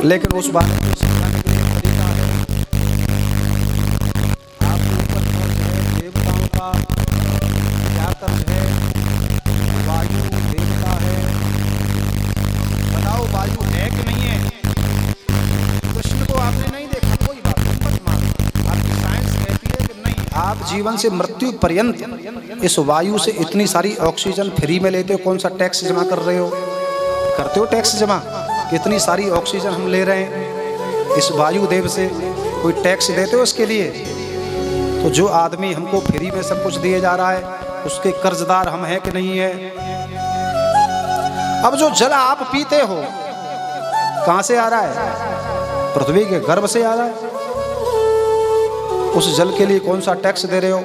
लेकिन उस बात को समझाने के लिए तरीका है। आपके ऊपर कर्ज है देवताओं का, क्या कर्ज है? वायु देवता है। बताओ वायु है कि नहीं है? कृष्ण को आपने नहीं देखा, कोई बात नहीं, मत मानो। आपकी साइंस कहती है कि नहीं, आप जीवन से मृत्यु पर्यंत इस वायु से इतनी सारी ऑक्सीजन फ्री में लेते हो। कौन सा टैक्स जमा कर रहे हो? करते हो टैक्स जमा? कितनी सारी ऑक्सीजन हम ले रहे हैं इस वायु देव से, कोई टैक्स देते हो इसके लिए? तो जो आदमी हमको फ्री में सब कुछ दिए जा रहा है, उसके कर्जदार हम हैं कि नहीं है? अब जो जल आप पीते हो कहां से आ रहा है? पृथ्वी के गर्भ से आ रहा है। उस जल के लिए कौन सा टैक्स दे रहे हो?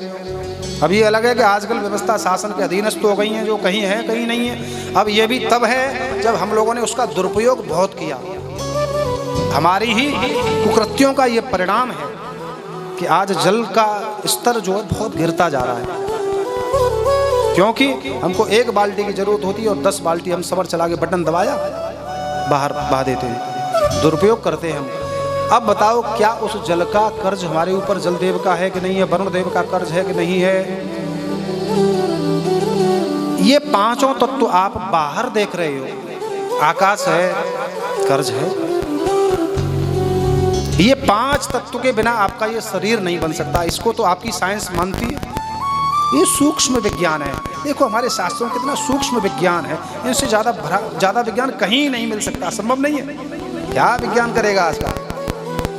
अब ये अलग है कि आजकल व्यवस्था शासन के अधीनस्थ हो गई है, जो कहीं है कहीं नहीं है। अब ये भी तब है जब हम लोगों ने उसका दुरुपयोग बहुत किया। हमारी ही कुकृत्यों का ये परिणाम है कि आज जल का स्तर जो है बहुत गिरता जा रहा है, क्योंकि हमको एक बाल्टी की जरूरत होती है और 10 बाल्टी हम सबर चला के बटन दबाया बाहर बहा देते हैं, दुरुपयोग करते हैं हम। अब बताओ, क्या उस जल का कर्ज हमारे ऊपर जल देव का है कि नहीं है? वरुण देव का कर्ज है कि नहीं है? ये पांचों तत्व आप बाहर देख रहे हो, आकाश है, कर्ज है। ये 5 तत्व के बिना आपका ये शरीर नहीं बन सकता। इसको तो आपकी साइंस मानती है। ये सूक्ष्म विज्ञान है। देखो हमारे शास्त्रों में कितना सूक्ष्म विज्ञान है, इनसे ज्यादा विज्ञान कहीं नहीं मिल सकता, संभव नहीं है। क्या विज्ञान करेगा आज का?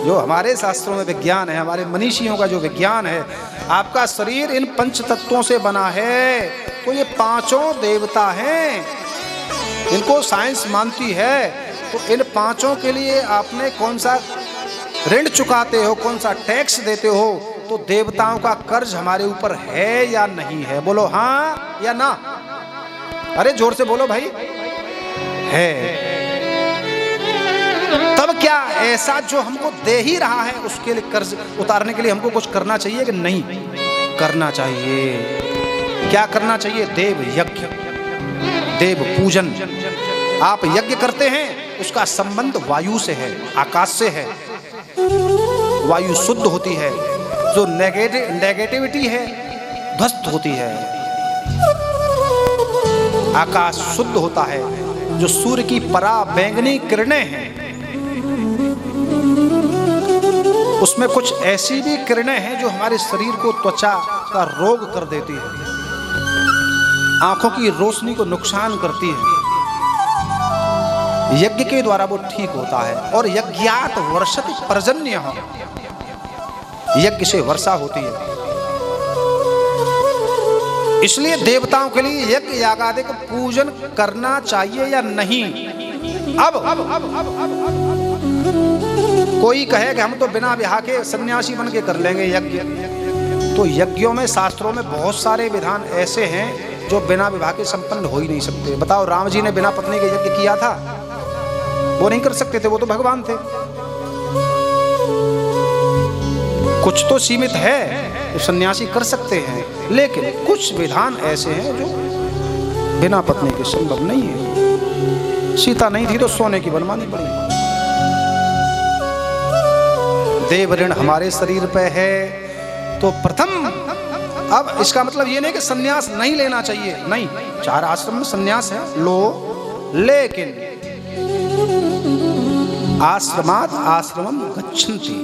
जो हमारे शास्त्रों में विज्ञान है, हमारे मनीषियों का जो विज्ञान है, आपका शरीर इन 5 तत्वों से बना है। तो ये 5 देवता हैं, इनको साइंस मानती है। तो इन 5 के लिए आपने कौन सा ऋण चुकाते हो, कौन सा टैक्स देते हो? तो देवताओं का कर्ज हमारे ऊपर है या नहीं है? बोलो हाँ या ना। अरे जोर से बोलो भाई, है। तब क्या ऐसा जो हमको दे ही रहा है उसके लिए कर्ज उतारने के लिए हमको कुछ करना चाहिए कि नहीं करना चाहिए? क्या करना चाहिए? देव यज्ञ, देव पूजन। आप यज्ञ करते हैं, उसका संबंध वायु से है, आकाश से है। वायु शुद्ध होती है, जो नेगेटिविटी है ध्वस्त होती है। आकाश शुद्ध होता है, जो सूर्य की पराबैंगनी किरणें हैं, उसमें कुछ ऐसी भी किरणें हैं जो हमारे शरीर को त्वचा का रोग कर देती है, आंखों की रोशनी को नुकसान करती है। यज्ञ के द्वारा वो ठीक होता है। और यज्ञात वर्षति पर्जन्यः, यज्ञ से वर्षा होती है। इसलिए देवताओं के लिए यज्ञ यागादि का पूजन करना चाहिए या नहीं? अब कोई कहे कि हम तो बिना विवाह के सन्यासी बन के कर लेंगे यज्ञ, तो यज्ञों में, शास्त्रों में बहुत सारे विधान ऐसे हैं जो बिना विवाह के संपन्न हो ही नहीं सकते। बताओ, राम जी ने बिना पत्नी के यज्ञ किया था? वो नहीं कर सकते थे, वो तो भगवान थे। कुछ तो सीमित है, तो सन्यासी कर सकते हैं, लेकिन कुछ विधान ऐसे हैं जो बिना पत्नी के संभव नहीं है। सीता नहीं थी तो सोने की बनवानी पड़ी। देव ऋण हमारे शरीर पे है, तो प्रथम, अब इसका मतलब ये नहीं कि सन्यास नहीं लेना चाहिए, नहीं, 4 आश्रम में सन्यास है, लो, लेकिन आश्रमात् आश्रमम गच्छन्ति।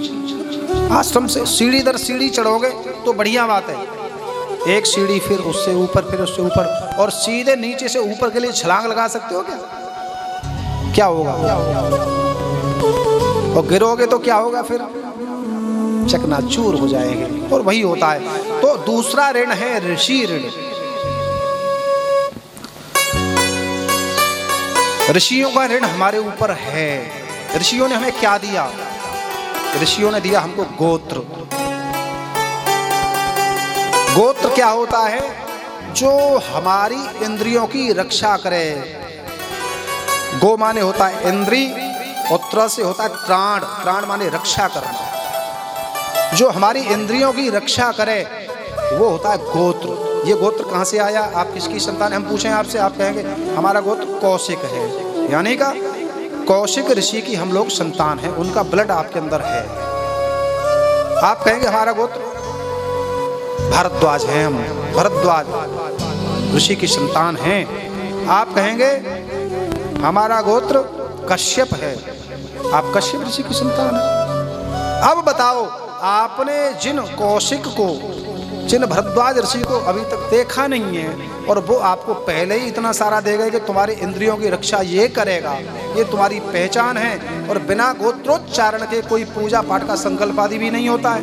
आश्रम से सीढ़ी दर सीढ़ी चढ़ोगे तो बढ़िया बात है, एक सीढ़ी फिर उससे ऊपर, फिर उससे ऊपर, और सीधे नीचे से ऊपर के लिए छलांग लगा सकते हो क्या? क्या होगा? और गिरोगे तो क्या होगा? फिर चकनाचूर हो जाएंगे। और वही होता है। तो दूसरा ऋण है ऋषि ऋण। ऋषियों का ऋण हमारे ऊपर है। ऋषियों ने हमें क्या दिया? ऋषियों ने दिया हमको गोत्र। गोत्र क्या होता है? जो हमारी इंद्रियों की रक्षा करे। गो माने होता है इंद्री, और त्र से होता है प्राण। प्राण माने रक्षा करना। जो हमारी इंद्रियों की रक्षा करे वो होता है गोत्र। ये गोत्र कहाँ से आया? आप किसकी संतान? हम पूछें आपसे, आप कहेंगे हमारा गोत्र कौशिक है, यानी का कौशिक ऋषि की हम लोग संतान हैं, उनका ब्लड आपके अंदर है। आप कहेंगे हमारा गोत्र भारद्वाज है, हम भरद्वाज ऋषि की संतान हैं। आप कहेंगे हमारा गोत्र कश्यप है, आप कश्यप ऋषि की संतान हैं। अब बताओ, आपने जिन कौशिक को, जिन भरद्वाज ऋषि को अभी तक देखा नहीं है, और वो आपको पहले ही इतना सारा देगा कि तुम्हारी इंद्रियों की रक्षा ये करेगा, ये तुम्हारी पहचान है, और बिना गोत्रोच्चारण के कोई पूजा पाठ का संकल्प आदि भी नहीं होता है,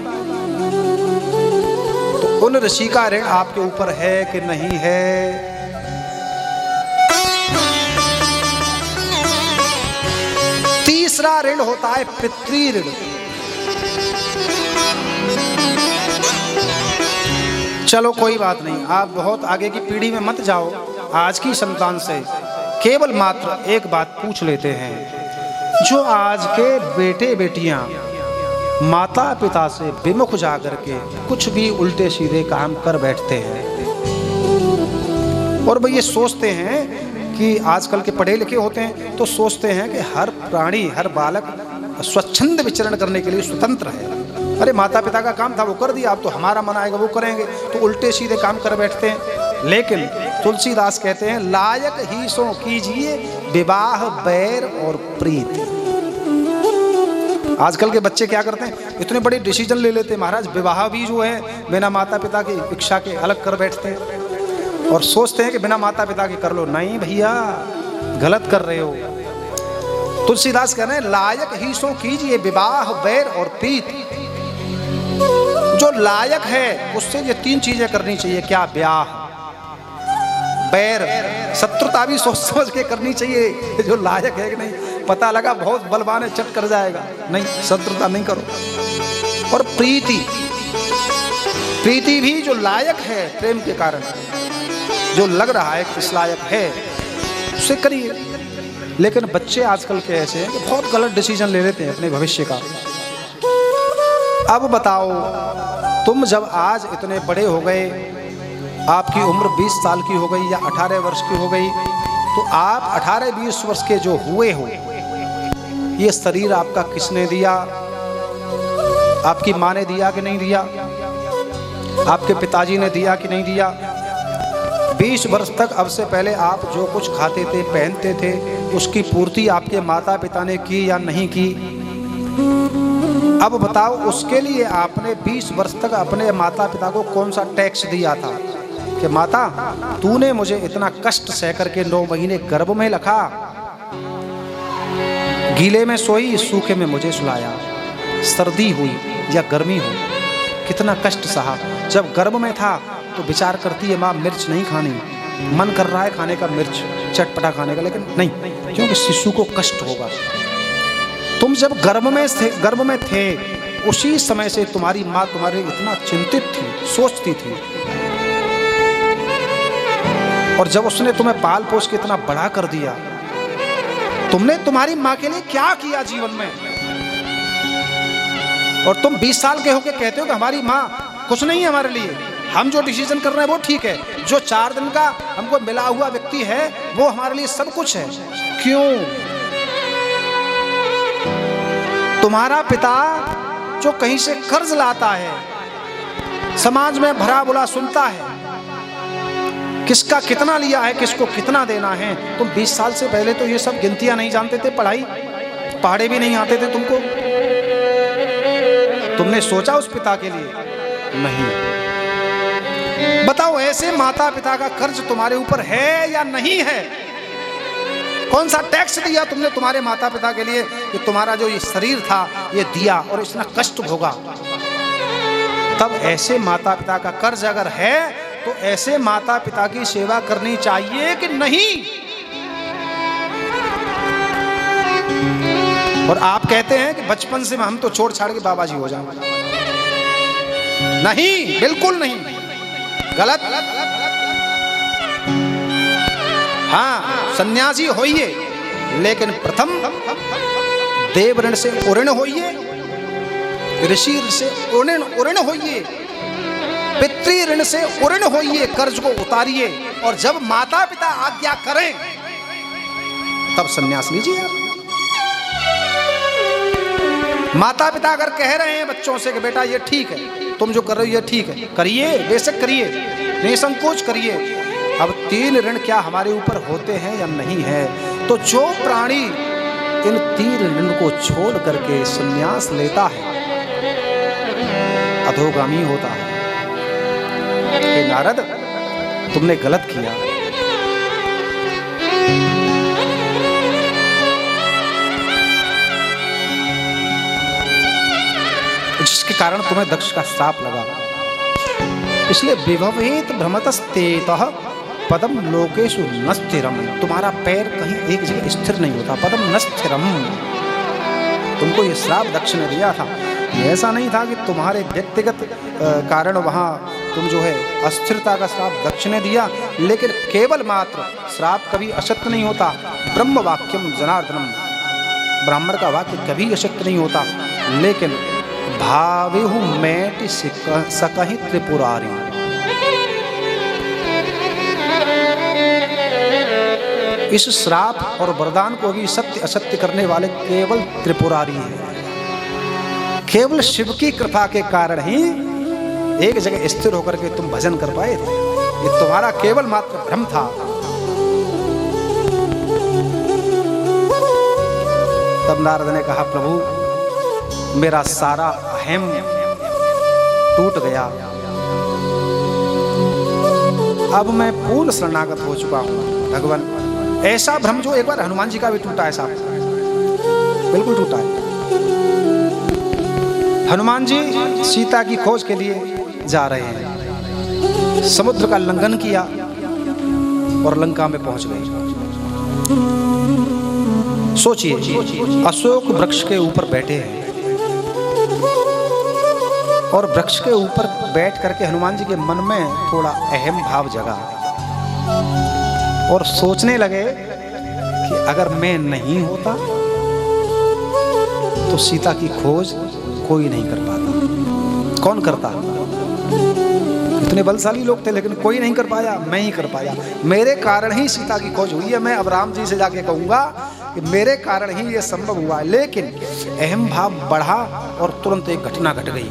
तो उन ऋषि का ऋण आपके ऊपर है कि नहीं है? तीसरा ऋण होता है पितृ ऋण। चलो कोई बात नहीं, आप बहुत आगे की पीढ़ी में मत जाओ, आज की संतान से केवल मात्र एक बात पूछ लेते हैं। जो आज के बेटे बेटियां माता पिता से विमुख जाकर के कुछ भी उल्टे सीधे काम कर बैठते हैं, और वो ये सोचते हैं कि आजकल के पढ़े लिखे होते हैं तो सोचते हैं कि हर प्राणी, हर बालक स्वच्छंद विचरण करने के लिए स्वतंत्र है। अरे माता पिता का काम था वो कर दिया, अब तो हमारा मन आएगा वो करेंगे, तो उल्टे सीधे काम कर बैठते हैं। लेकिन तुलसीदास कहते हैं, लायक ही सो कीजिए विवाह बैर और प्रीति। आजकल के बच्चे क्या करते हैं, इतने बड़े डिसीजन ले लेते हैं महाराज, विवाह भी जो है बिना माता पिता की इच्छा के अलग कर बैठते हैं, और सोचते हैं कि बिना माता पिता के कर लो। नहीं भैया, गलत कर रहे हो। तुलसीदास कह रहे हैं, लायक ही सो कीजिए विवाह बैर और प्रीति। जो लायक है उससे ये तीन चीजें करनी चाहिए। क्या? ब्याह, बैर, शत्रुता भी सोच समझ के करनी चाहिए। जो लायक है कि नहीं, पता लगा बहुत बलवान है, चट कर जाएगा, नहीं, शत्रुता नहीं करो। और प्रीति, प्रीति भी जो लायक है प्रेम के कारण, जो लग रहा है कि इस लायक है, उसे करिए। लेकिन बच्चे आजकल के ऐसे हैं कि बहुत गलत डिसीजन ले लेते हैं अपने भविष्य का। अब बताओ, तुम जब आज इतने बड़े हो गए, आपकी उम्र 20 साल की हो गई या 18 वर्ष की हो गई, तो आप 18-20 वर्ष के जो हुए हो, ये शरीर आपका किसने दिया? आपकी माँ ने दिया कि नहीं दिया? आपके पिताजी ने दिया कि नहीं दिया? 20 वर्ष तक, अब से पहले आप जो कुछ खाते थे, पहनते थे, उसकी पूर्ति आपके माता पिता ने की या नहीं की? अब बताओ, उसके लिए आपने 20 वर्ष तक अपने माता पिता को कौन सा टैक्स दिया था कि माता तूने मुझे इतना कष्ट सह करके 9 महीने गर्भ में रखा, गीले में सोई, सूखे में मुझे सुलाया, सर्दी हुई या गर्मी हुई, कितना कष्ट सहा। जब गर्भ में था तो विचार करती है माँ मिर्च नहीं खानी, मन कर रहा है खाने का मिर्च, चटपटा खाने का, लेकिन नहीं, क्योंकि शिशु को कष्ट होगा। तुम जब गर्भ में थे, उसी समय से तुम्हारी माँ तुम्हारे इतना चिंतित थी, सोचती थी, और जब उसने तुम्हें पाल पोस के इतना बड़ा कर दिया, तुमने तुम्हारी माँ के लिए क्या किया जीवन में? और तुम 20 साल के होके कहते हो कि हमारी माँ कुछ नहीं है हमारे लिए, हम जो डिसीजन कर रहे हैं वो ठीक है, जो 4 दिन का हमको मिला हुआ व्यक्ति है वो हमारे लिए सब कुछ है। क्यों? तुम्हारा पिता जो कहीं से कर्ज लाता है, समाज में भरा बुरा सुनता है, किसका कितना लिया है, किसको कितना देना है। तुम 20 साल से पहले तो ये सब गिनतियां नहीं जानते थे, पढ़ाई भी नहीं आते थे तुमको। तुमने सोचा उस पिता के लिए? नहीं। बताओ, ऐसे माता पिता का कर्ज तुम्हारे ऊपर है या नहीं है? कौन सा टैक्स दिया तुमने तुम्हारे माता पिता के लिए कि तुम्हारा जो ये शरीर था ये दिया और इतना कष्ट भोगा? तब ऐसे माता पिता का कर्ज अगर है तो ऐसे माता पिता की सेवा करनी चाहिए कि नहीं? और आप कहते हैं कि बचपन से हम तो छोड़ छाड़ के बाबा जी हो जाएंगे। नहीं, बिल्कुल नहीं, गलत। हाँ, सन्यासी होइए, लेकिन प्रथम देव ऋण से उऋण होइए, ऋषि से उऋण होइए, पितृ ऋण से उऋण होइए, कर्ज को उतारिए, और जब माता पिता आज्ञा करें तब सन्यास लीजिए आप। माता पिता अगर कह रहे हैं बच्चों से कि बेटा ये ठीक है, तुम जो कर रहे हो ये ठीक है, करिए, बेशक करिए, निसंकोच करिए। अब 3 ऋण क्या हमारे ऊपर होते हैं या नहीं है? तो जो प्राणी इन 3 ऋण को छोड़ करके संन्यास लेता है अधोगामी होता है। हे नारद, तुमने गलत किया। जिसके कारण तुम्हें दक्ष का श्राप लगा। इसलिए विभवेत भ्रमतस्तेतः पदम लोकेषु न स्थिरम। तुम्हारा पैर कहीं एक जगह स्थिर नहीं होता। पदम न स्थिरम। तुमको ये श्राप दक्ष ने दिया था। ऐसा नहीं था कि तुम्हारे व्यक्तिगत कारण वहाँ तुम जो है अस्थिरता का श्राप दक्ष ने दिया, लेकिन केवल मात्र श्राप कभी असत्य नहीं होता। ब्रह्म वाक्यम जनार्दनम, ब्राह्मण का वाक्य कभी असत्य नहीं होता। लेकिन भावेहु मैट सकहि त्रिपुरारी। इस श्राप और वरदान को भी सत्य असत्य करने वाले केवल त्रिपुरारी हैं। केवल शिव की कृपा के कारण ही एक जगह स्थिर होकर के तुम भजन कर पाए थे। ये तुम्हारा केवल मात्र भ्रम था। तब नारद ने कहा, प्रभु मेरा सारा अहम टूट गया, अब मैं पूर्ण शरणागत हो चुका हूं। भगवान, ऐसा भ्रम जो एक बार हनुमान जी का भी टूटा है साहब, बिल्कुल टूटा है। हनुमान जी सीता की खोज के लिए जा रहे हैं। समुद्र का लंघन किया और लंका में पहुंच गए। सोचिए, अशोक वृक्ष के ऊपर बैठे हैं और वृक्ष के ऊपर बैठ करके हनुमान जी के मन में थोड़ा अहम भाव जगा और सोचने लगे कि अगर मैं नहीं होता तो सीता की खोज कोई नहीं कर पाता। कौन करता? इतने बलशाली लोग थे लेकिन कोई नहीं कर पाया, मैं ही कर पाया। मेरे कारण ही सीता की खोज हुई है। मैं अब राम जी से जाके कहूंगा कि मेरे कारण ही ये संभव हुआ है। लेकिन अहम भाव बढ़ा और तुरंत एक घटना घट गई।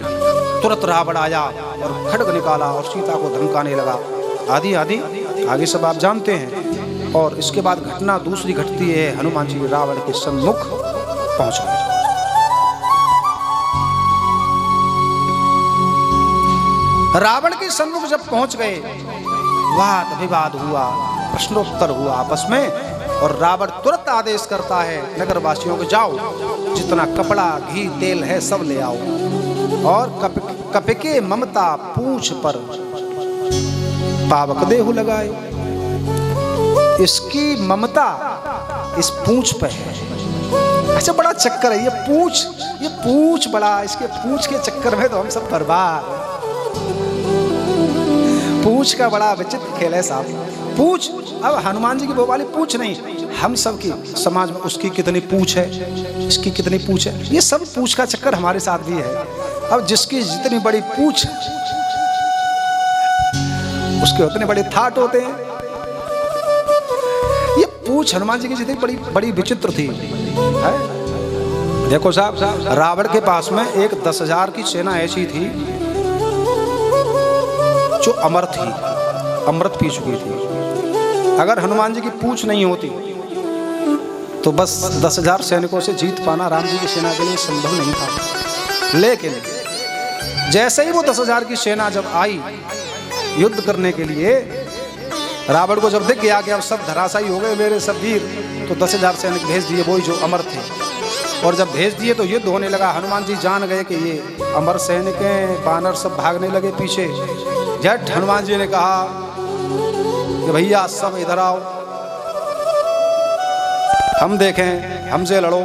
तुरंत रावण आया और खड्ग निकाला और सीता को धमकाने लगा। आदि आदि आगे सब आप जानते हैं। और इसके बाद घटना दूसरी घटती है। हनुमान जी रावण के सम्मुख पहुंच गए। रावण के सम्मुख जब पहुंच गए, वाद विवाद हुआ, प्रश्नोत्तर हुआ आपस में। और रावण तुरंत आदेश करता है नगर वासियों को, जाओ जितना कपड़ा घी तेल है सब ले आओ और कपिके ममता पूंछ पर पावक देहु लगाए। इसकी ममता इस पूंछ पे है। अच्छा, बड़ा चक्कर है ये पूंछ बड़ा, इसके पूंछ के चक्कर में तो हम सब बर्बाद। पूंछ का बड़ा विचित्र खेल है साहब। पूंछ, अब हनुमान जी की वो वाली पूंछ नहीं, हम सब की समाज में उसकी कितनी पूंछ है, इसकी कितनी पूंछ है, ये सब पूंछ का चक्कर हमारे साथ भी है। अब जिसकी जितनी बड़ी पूंछ उसके उतने बड़े थाट होते हैं। ये पूंछ हनुमान जी की जितनी बड़ी बड़ी विचित्र थी है? देखो साहब, रावण के पास में एक 10,000 की सेना ऐसी थी जो अमर थी, अमृत पी चुकी थी। अगर हनुमान जी की पूंछ नहीं होती तो बस 10,000 सैनिकों से जीत पाना राम जी की सेना के लिए संभव नहीं था। लेकिन जैसे ही वो 10,000 की सेना जब आई युद्ध करने के लिए, रावण को जब दिख गया कि अब सब धराशायी हो गए मेरे सब वीर, तो 10,000 सैनिक भेज दिए, वही जो अमर थे। और जब भेज दिए तो युद्ध होने लगा। हनुमान जी जान गए कि ये अमर सैनिक हैं, बानर सब भागने लगे पीछे। झट हनुमान जी ने कहा कि भैया सब इधर आओ, हम देखें, हमसे लड़ो।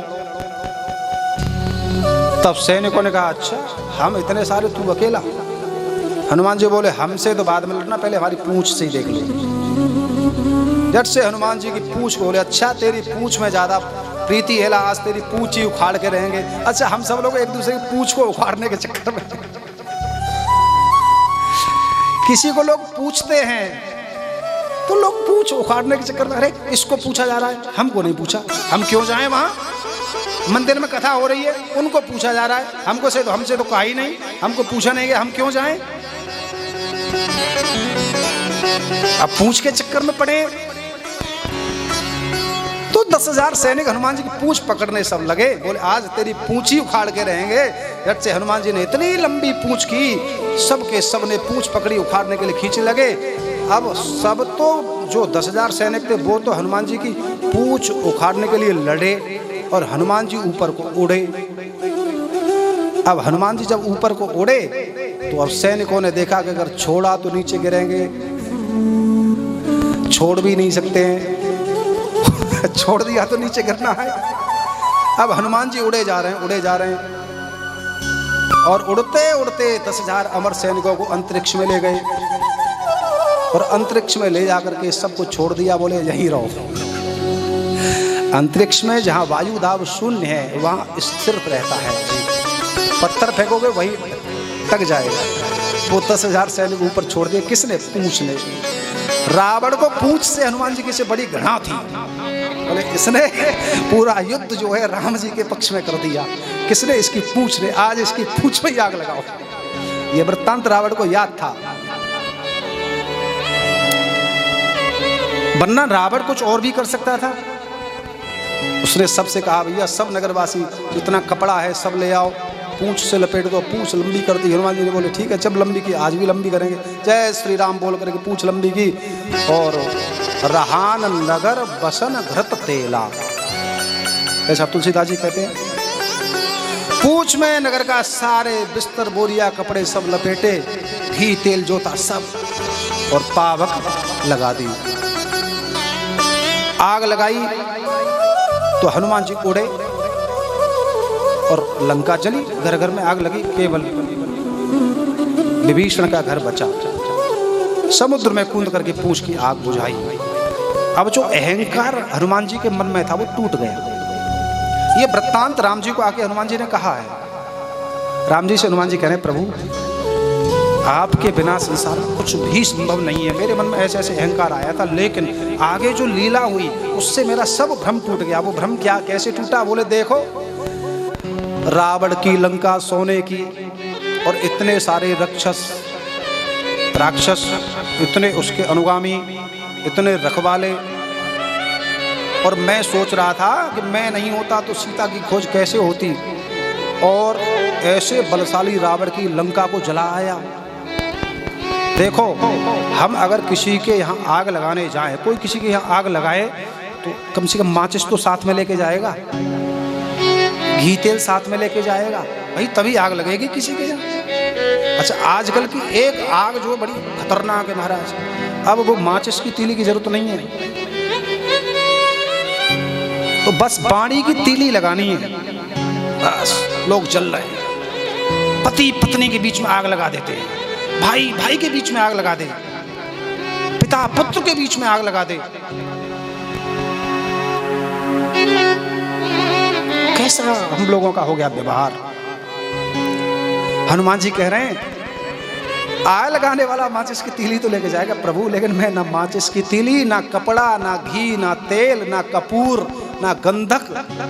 तब सैनिकों ने कहा, अच्छा हम इतने सारे, तू अकेला? हनुमान जी बोले, हमसे तो बाद में लड़ना, पहले हमारी पूंछ से ही देख लो। झट से हनुमान जी की पूंछ को बोले, अच्छा तेरी पूंछ में ज्यादा प्रीति है, आज तेरी पूंछ ही उखाड़ के रहेंगे। अच्छा, हम सब लोग एक दूसरे की पूंछ को उखाड़ने के चक्कर में किसी को लोग पूछते हैं तो लोग पूछ उखाड़ने के चक्कर में, अरे इसको पूछा जा रहा है, हमको नहीं पूछा, हम क्यों जाएं वहां? मंदिर में कथा हो रही है, उनको पूछा जा रहा है, हमसे तो कहा ही नहीं, हमको पूछा नहीं गया, हम क्यों जाएं? अब पूछ के चक्कर में पड़े तो 10,000 सैनिक हनुमान जी की पूंछ पकड़ने सब लगे। बोले आज तेरी पूंछ ही उखाड़ के रहेंगे। झट से हनुमान जी ने इतनी लंबी पूंछ की, सबके सब ने पूंछ पकड़ी, उखाड़ने के लिए खींचने लगे। अब सब तो जो 10,000 सैनिक थे वो तो हनुमान जी की पूंछ उखाड़ने के लिए लड़े और हनुमान जी ऊपर को उड़े। अब हनुमान जी जब ऊपर को उड़े तो अब सैनिकों ने देखा कि अगर छोड़ा तो नीचे गिरेंगे, छोड़ भी नहीं सकते हैं, छोड़ दिया तो नीचे गिरना है। अब हनुमान जी उड़े जा रहे हैं और उड़ते उड़ते 10,000 अमर सैनिकों को अंतरिक्ष में ले गए और अंतरिक्ष में ले जाकर के सबको छोड़ दिया। बोले यहीं रहो। अंतरिक्ष में जहाँ वायु दाब शून्य है वहाँ स्थिर रहता है, पत्थर फेंकोगे वही टक जाएगा। वो 10,000 सैनिक ऊपर छोड़ दिए। किसने? पूंछ ने। रावण को पूंछ से हनुमान जी की से बड़ी घृणा थी। बोले इसने पूरा युद्ध जो है राम जी के पक्ष में कर दिया। किसने? इसकी पूंछ ने। आज इसकी पूंछ में आग लगाओ। ये वृत्तांत रावण को याद था, वरना रावण कुछ और भी कर सकता था। उसने सबसे कहा भैया सब नगरवासी जितना कपड़ा है सब ले आओ, पूंछ से लपेट दो। पूंछ लंबी कर दी। हनुमान जी ने बोले ठीक है, जब लंबी की आज भी लंबी करेंगे। जय श्री राम बोल करके पूंछ लंबी की और रहान नगर बसन घृत तेला, ऐसा तुलसीदास जी कहते हैं। पूंछ में नगर का सारे बिस्तर बोरिया कपड़े सब लपेटे, घी तेल जोता सब और पावक लगा दी। आग लगाई तो हनुमान जी उड़े और लंका जली। घर घर में आग लगी, केवल विभीषण का घर बचा। समुद्र में कूद करके पूंछ की आग बुझाई। अब जो अहंकार हनुमान जी के मन में था वो टूट गया। ये वृत्तांत राम जी को आके हनुमान जी ने कहा है। राम जी से हनुमान जी कह रहे प्रभु आपके बिना संसार में कुछ भी संभव नहीं है। मेरे मन में ऐसे ऐसे अहंकार आया था, लेकिन आगे जो लीला हुई उससे मेरा सब भ्रम टूट गया। वो भ्रम क्या, कैसे टूटा? बोले देखो रावण की लंका सोने की और इतने सारे राक्षस, इतने उसके अनुगामी, इतने रखवाले, और मैं सोच रहा था कि मैं नहीं होता तो सीता की खोज कैसे होती, और ऐसे बलशाली रावण की लंका को जला आया। देखो हम अगर किसी के यहाँ आग लगाने जाएं, कोई किसी के यहाँ आग लगाए तो कम से कम माचिस तो साथ में लेके जाएगा, घी तेल साथ में लेके जाएगा भाई, तभी आग लगेगी किसी के यहाँ। अच्छा आजकल की एक आग जो बड़ी खतरनाक है महाराज, अब वो माचिस की तीली की जरूरत नहीं है, तो बस पानी की तीली लगानी है, बस लोग जल रहे हैं। पति पत्नी के बीच में आग लगा देते हैं, भाई भाई के बीच में आग लगा दे, पिता पुत्र के बीच में आग लगा दे। कैसा हम लोगों का हो गया व्यवहार। हनुमान जी कह रहे हैं आग लगाने वाला माचिस की तीली तो लेके जाएगा प्रभु, लेकिन मैं ना माचिस की तीली, ना कपड़ा, ना घी, ना तेल, ना कपूर, ना गंधक,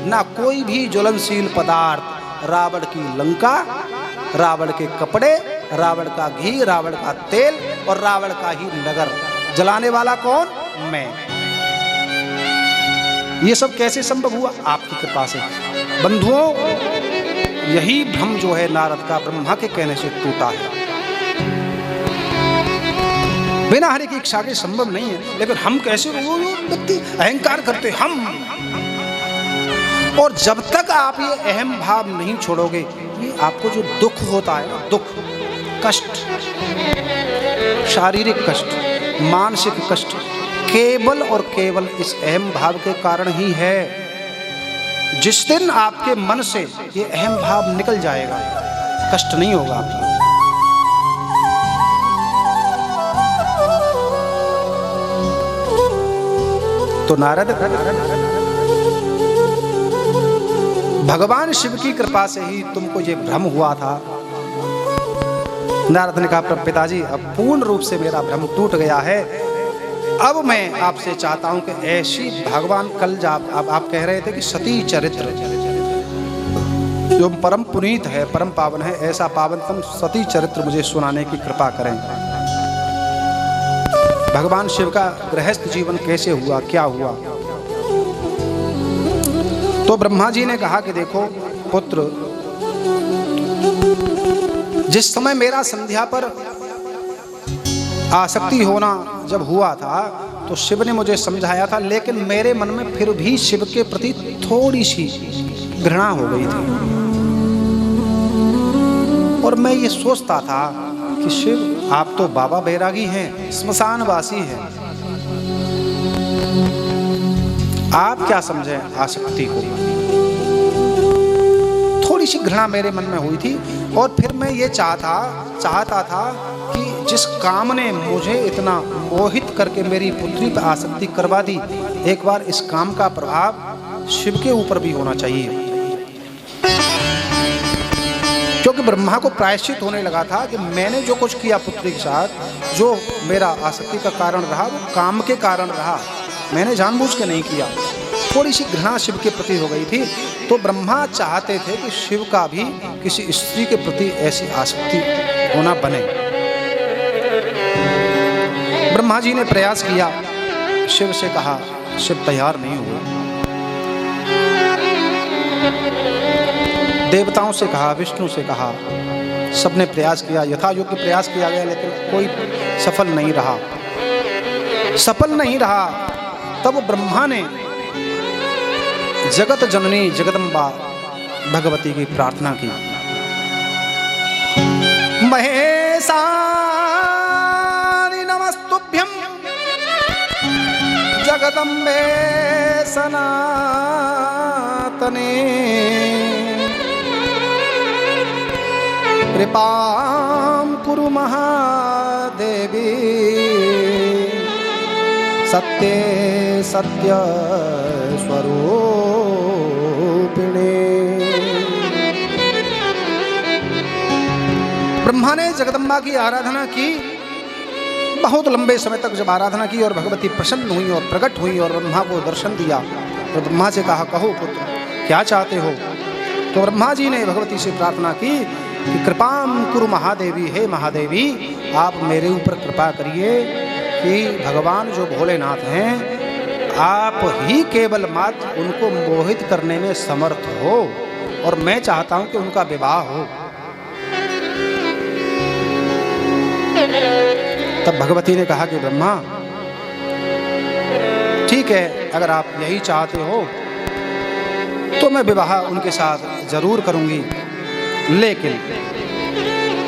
ना कोई भी ज्वलनशील पदार्थ। रावण की लंका, रावण के कपड़े, रावण का घी, रावण का तेल और रावण का ही नगर जलाने वाला कौन? मैं। ये सब कैसे संभव हुआ? आपकी कृपा से। बंधुओं यही भ्रम जो है नारद का ब्रह्मा के कहने से टूटा है। बिना हरि की इच्छा के संभव नहीं है, लेकिन हम कैसे वो व्यक्ति अहंकार करते हम। और जब तक आप ये अहम भाव नहीं छोड़ोगे, ये आपको जो दुख होता है, दुख, कष्ट, शारीरिक कष्ट, मानसिक कष्ट, केवल और केवल इस अहम भाव के कारण ही है। जिस दिन आपके मन से ये अहम भाव निकल जाएगा, कष्ट नहीं होगा आपको। तो नारद भगवान शिव की कृपा से ही तुमको ये भ्रम हुआ था। नारद ने कहा पिताजी अब पूर्ण रूप से मेरा भ्रम टूट गया है। अब मैं आपसे चाहता हूं कि ऐसी भगवान कल अब आप कह रहे थे कि सती चरित्र, जो परम पुनीत है, परम पावन है, ऐसा पावनतम सती चरित्र मुझे सुनाने की कृपा करें। भगवान शिव का गृहस्थ जीवन कैसे हुआ, क्या हुआ? तो ब्रह्मा जी ने कहा कि देखो पुत्र, जिस समय मेरा संध्या पर आसक्ति होना जब हुआ था तो शिव ने मुझे समझाया था, लेकिन मेरे मन में फिर भी शिव के प्रति थोड़ी सी घृणा हो गई थी और मैं ये सोचता था कि शिव आप तो बाबा बैरागी हैं, स्मशानवासी हैं, आप क्या समझें आसक्ति को। थोड़ी सी घृणा मेरे मन में हुई थी और फिर मैं ये चाहता था कि जिस काम ने मुझे इतना मोहित करके मेरी पुत्री पर आसक्ति करवा दी, एक बार इस काम का प्रभाव शिव के ऊपर भी होना चाहिए। क्योंकि ब्रह्मा को प्रायश्चित होने लगा था कि मैंने जो कुछ किया पुत्री के साथ, जो मेरा आसक्ति का कारण रहा वो काम के कारण रहा, मैंने जानबूझ के नहीं किया। थोड़ी सी घृणा शिव के प्रति हो गई थी, तो ब्रह्मा चाहते थे कि शिव का भी किसी स्त्री के प्रति ऐसी आसक्ति होना बने। ब्रह्मा जी ने प्रयास किया, शिव से कहा, शिव तैयार नहीं हुआ। देवताओं से कहा, विष्णु से कहा, सबने प्रयास किया, यथा योग्य प्रयास किया गया, लेकिन कोई सफल नहीं रहा। तब ब्रह्मा ने जगत जननी जगदम्बा भगवती की प्रार्थना की। महेशानि नमस्तुभ्यं जगदम्बे सनातने कृपां कुरु महादेवी सत्ये सत्य स्वरूपिणे। ब्रह्मा ने जगदम्बा की आराधना की। बहुत लंबे समय तक जब आराधना की और भगवती प्रसन्न हुई और प्रकट हुई और ब्रह्मा को दर्शन दिया, तो ब्रह्मा से कहा, कहो पुत्र क्या चाहते हो? तो ब्रह्मा जी ने भगवती से प्रार्थना की कि कृपाम कुरु महादेवी, हे महादेवी आप मेरे ऊपर कृपा करिए कि भगवान जो भोलेनाथ हैं आप ही केवल मात्र उनको मोहित करने में समर्थ हो और मैं चाहता हूं कि उनका विवाह हो। तब भगवती ने कहा कि ब्रह्मा ठीक है, अगर आप यही चाहते हो तो मैं विवाह उनके साथ जरूर करूंगी, लेकिन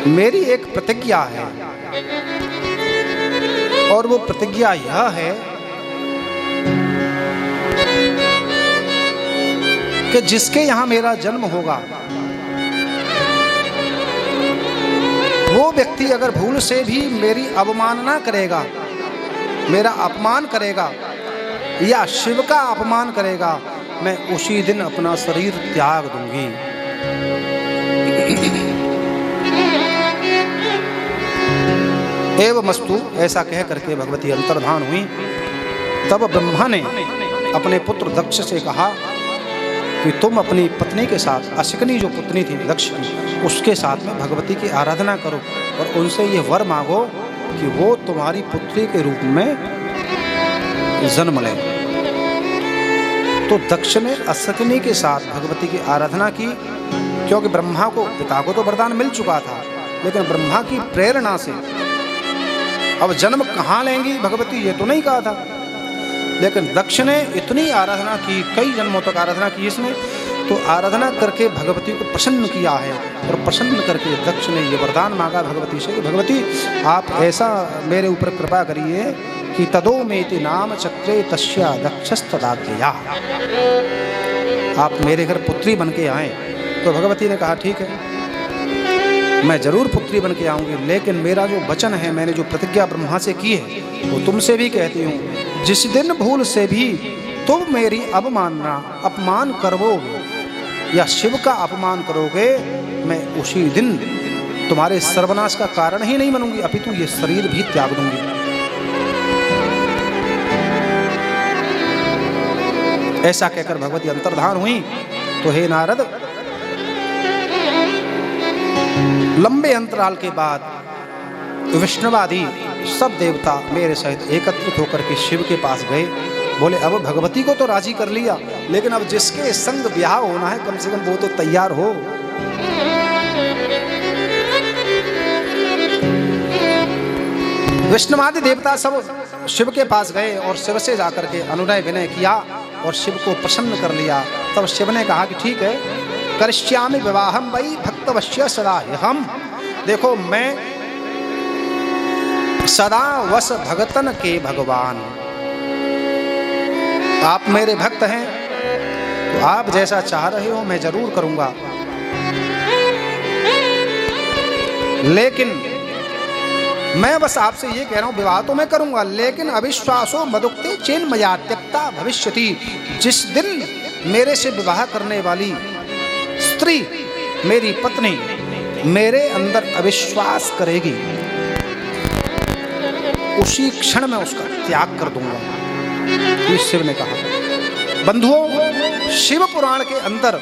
मेरी एक प्रतिज्ञा है और वो प्रतिज्ञा यह है कि जिसके यहाँ मेरा जन्म होगा वो व्यक्ति अगर भूल से भी मेरी अवमानना करेगा, मेरा अपमान करेगा या शिव का अपमान करेगा, मैं उसी दिन अपना शरीर त्याग दूंगी। एवमस्तु ऐसा कह करके भगवती अंतर्धान हुई। तब ब्रह्मा ने अपने पुत्र दक्ष से कहा कि तुम अपनी पत्नी के साथ, अशकनी जो पुत्री थी दक्ष की, उसके साथ में भगवती की आराधना करो और उनसे ये वर मांगो कि वो तुम्हारी पुत्री के रूप में जन्म लें। तो दक्ष ने अशकनी के साथ भगवती की आराधना की, क्योंकि ब्रह्मा को, पिता को तो वरदान मिल चुका था, लेकिन ब्रह्मा की प्रेरणा से अब जन्म कहाँ लेंगी भगवती ये तो नहीं कहा था, लेकिन दक्ष ने इतनी आराधना की, कई जन्मों तक आराधना की इसने, तो आराधना करके भगवती को प्रसन्न किया है और प्रसन्न करके दक्ष ने ये वरदान मांगा भगवती से कि भगवती आप ऐसा मेरे ऊपर कृपा करिए कि तदोमेति नाम चक्रे तस्या दक्षस्तदाज्ञया, आप मेरे घर पुत्री बन के आए। तो भगवती ने कहा ठीक है, मैं जरूर पुत्री बन के आऊँगी, लेकिन मेरा जो वचन है, मैंने जो प्रतिज्ञा ब्रह्मा से की है वो तुमसे भी कहती हूँ, जिस दिन भूल से भी तुम मेरी अवमानना, अपमान करोगे या शिव का अपमान करोगे, मैं उसी दिन तुम्हारे सर्वनाश का कारण ही नहीं बनूंगी, अपितु ये शरीर भी त्याग दूंगी। ऐसा कहकर भगवती अंतर्धान हुई। तो हे नारद, लंबे अंतराल के बाद विष्णुवादी सब देवता मेरे सहित एकत्रित होकर के शिव के पास गए। बोले अब भगवती को तो राजी कर लिया, लेकिन अब जिसके संग ब्याह होना है कम से कम वो तो तैयार हो। विष्णुवादी देवता सब शिव के पास गए और शिव से जाकर के अनुनय विनय किया और शिव को प्रसन्न कर लिया। तब शिव ने कहा कि ठीक है, करिष्यामि विवाहम वै भक्तवश्य सदा हम। देखो मैं सदा वश भगतन के भगवान, आप मेरे भक्त हैं तो आप जैसा चाह रहे हो मैं जरूर करूंगा, लेकिन मैं बस आपसे ये कह रहा हूं विवाह तो मैं करूंगा, लेकिन अविश्वासो मदुक्ते चेन मया त्यक्ता भविष्यति। जिस दिन मेरे से विवाह करने वाली स्त्री मेरी पत्नी मेरे अंदर अविश्वास करेगी, उसी क्षण में उसका त्याग कर दूंगा, ये शिव ने कहा। बंधुओं, शिव पुराण के अंदर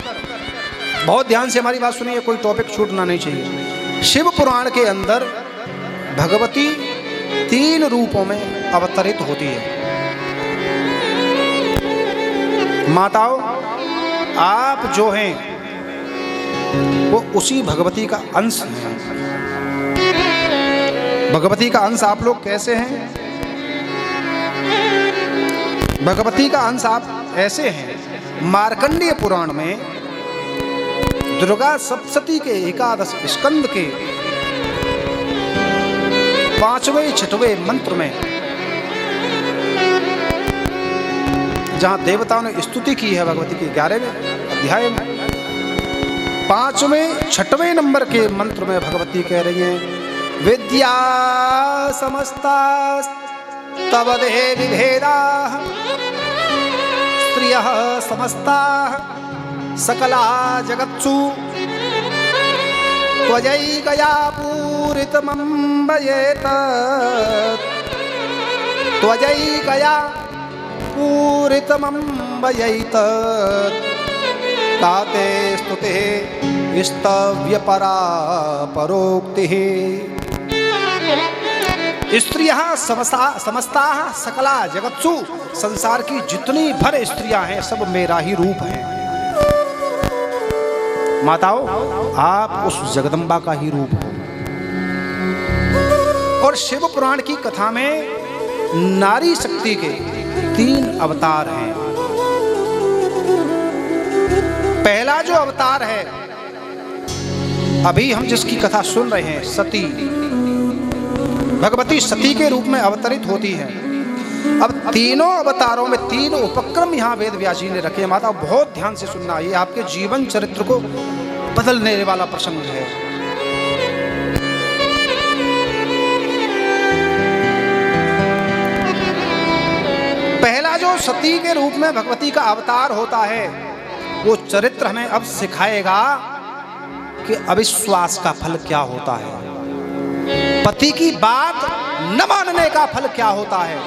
बहुत ध्यान से हमारी बात सुनिए, कोई टॉपिक छूटना नहीं चाहिए। शिव पुराण के अंदर भगवती 3 रूपों में अवतरित होती है। माताओं, आप जो हैं वो उसी भगवती का अंश हैं। भगवती का अंश आप लोग कैसे हैं? भगवती का अंश आप ऐसे हैं। मार्कंडेय पुराण में दुर्गा सप्तशती के 11 स्कंद के 5वें 6वें मंत्र में जहां देवताओं ने स्तुति की है भगवती के 11वें अध्याय में 5वें 6वें नंबर के मंत्र में भगवती कह रही हैं, विद्या समस्ता तव देवी भेदा स्त्रियः समस्ता सकला जगत्सु त्वयैकया पूरितमम्बयेत त्वयैकया पूरितमम्बयेत ताते स्तुतिः स्तव्यपरा परोक्तिः। स्त्रियः समस्ताः सकला जगत्सु, संसार की जितनी भर स्त्रियां हैं सब मेरा ही रूप है। माताओं, आप उस जगदम्बा का ही रूप हो। और शिव पुराण की कथा में नारी शक्ति के 3 अवतार हैं। पहला जो अवतार है अभी हम जिसकी कथा सुन रहे हैं, सती, भगवती सती के रूप में अवतरित होती है। अब तीनों अवतारों में 3 उपक्रम यहाँ वेद व्यास जी ने रखे हैं। माता बहुत ध्यान से सुनना, ये आपके जीवन चरित्र को बदलने वाला प्रसंग है। पहला जो सती के रूप में भगवती का अवतार होता है, वो चरित्र हमें अब सिखाएगा कि अविश्वास का फल क्या होता है, पति की बात न मानने का फल क्या होता है,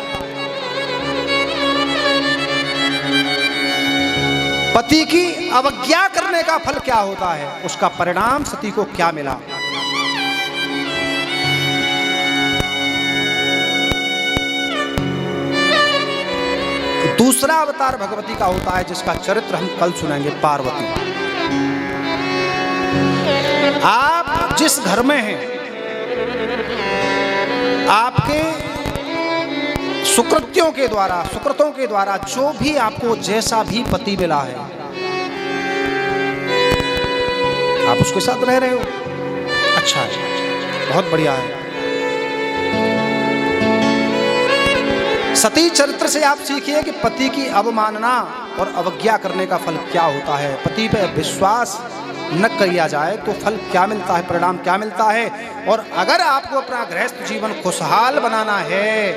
पति की अवज्ञा करने का फल क्या होता है, उसका परिणाम सती को क्या मिला। दूसरा अवतार भगवती का होता है जिसका चरित्र हम कल सुनेंगे, पार्वती। आप जिस घर में हैं, आपके सुकृत्यों के द्वारा, सुकृतों के द्वारा जो भी आपको जैसा भी पति मिला है, आप उसके साथ रह रहे हो, अच्छा है, बहुत बढ़िया है। सती चरित्र से आप सीखिए कि पति की अवमानना और अवज्ञा करने का फल क्या होता है, पति पे विश्वास न किया जाए तो फल क्या मिलता है, परिणाम क्या मिलता है। और अगर आपको अपना गृहस्थ जीवन खुशहाल बनाना है,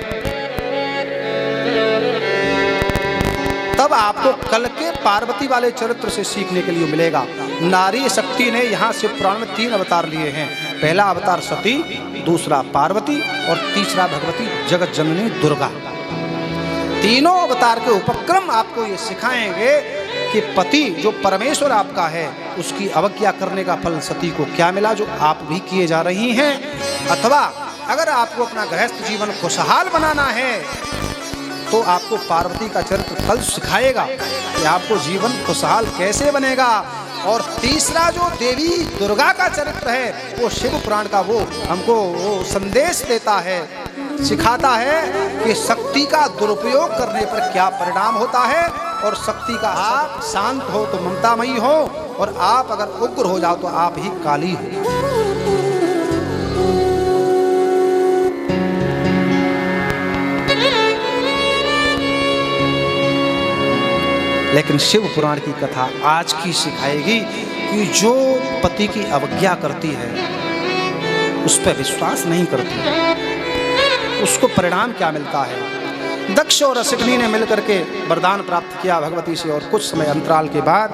तब आपको कल के पार्वती वाले चरित्र से सीखने के लिए मिलेगा। नारी शक्ति ने यहाँ से पुराण में 3 अवतार लिए हैं। पहला अवतार सती, दूसरा पार्वती और तीसरा भगवती जगत जननी दुर्गा। तीनों अवतार के उपक्रम आपको ये सिखाएंगे कि पति जो परमेश्वर आपका है उसकी अवज्ञा करने का फल सती को क्या मिला, जो आप भी किए जा रही हैं। अथवा अगर आपको अपना गृहस्थ जीवन खुशहाल बनाना है तो आपको पार्वती का चरित्र कल सिखाएगा कि आपको जीवन खुशहाल कैसे बनेगा। और तीसरा जो देवी दुर्गा का चरित्र है वो शिव पुराण का वो हमको वो संदेश देता है, सिखाता है कि शक्ति का दुरुपयोग करने पर क्या परिणाम होता है। और शक्ति का आप शांत हो तो ममतामयी हो, और आप अगर उग्र हो जाओ तो आप ही काली हो। लेकिन शिव पुराण की कथा आज की सिखाएगी कि जो पति की अवज्ञा करती है, उस पर विश्वास नहीं करती, उसको परिणाम क्या मिलता है। दक्ष और असिकनी ने मिलकर के वरदान प्राप्त किया भगवती से, और कुछ समय अंतराल के बाद,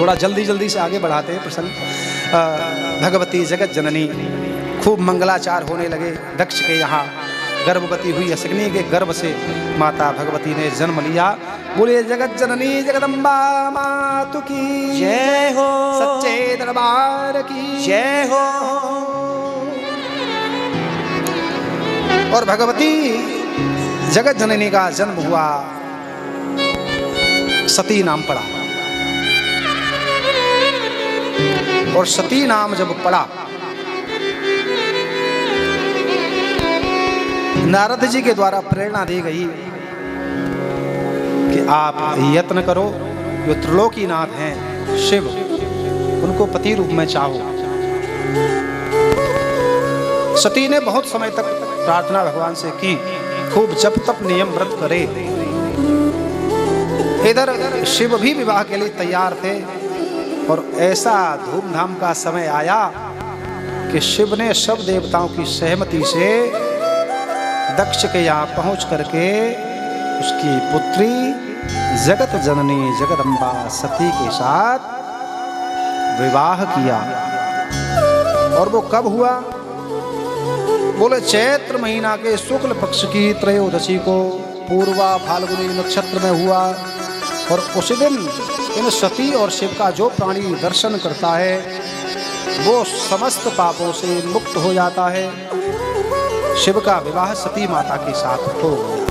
थोड़ा जल्दी से आगे बढ़ाते हैं प्रसंग, भगवती जगत जननी खूब मंगलाचार होने लगे। दक्ष के यहाँ गर्भवती हुई असिकनी के गर्भ से माता भगवती ने जन्म लिया। बोले जगत जननी जगदम्बा मातु की जय हो, सच्चे दरबार की जय हो। और भगवती जगत जननी का जन्म हुआ, सती नाम पड़ा। और सती नाम जब पड़ा, नारद जी के द्वारा प्रेरणा दी गई कि आप यत्न करो, जो त्रिलोकीनाथ हैं शिव, उनको पति रूप में चाहो। सती ने बहुत समय तक प्रार्थना भगवान से की, खूब जप तप नियम व्रत करे। इधर शिव भी विवाह के लिए तैयार थे, और ऐसा धूमधाम का समय आया कि शिव ने सब देवताओं की सहमति से दक्ष के यहाँ पहुंच करके उसकी पुत्री जगत जननी जगदम्बा सती के साथ विवाह किया। और वो कब हुआ? बोले चैत्र महीना के शुक्ल पक्ष की त्रयोदशी को पूर्वा फाल्गुनी नक्षत्र में हुआ। और उस दिन इन सती और शिव का जो प्राणी दर्शन करता है वो समस्त पापों से मुक्त हो जाता है। शिव का विवाह सती माता के साथ हो गया।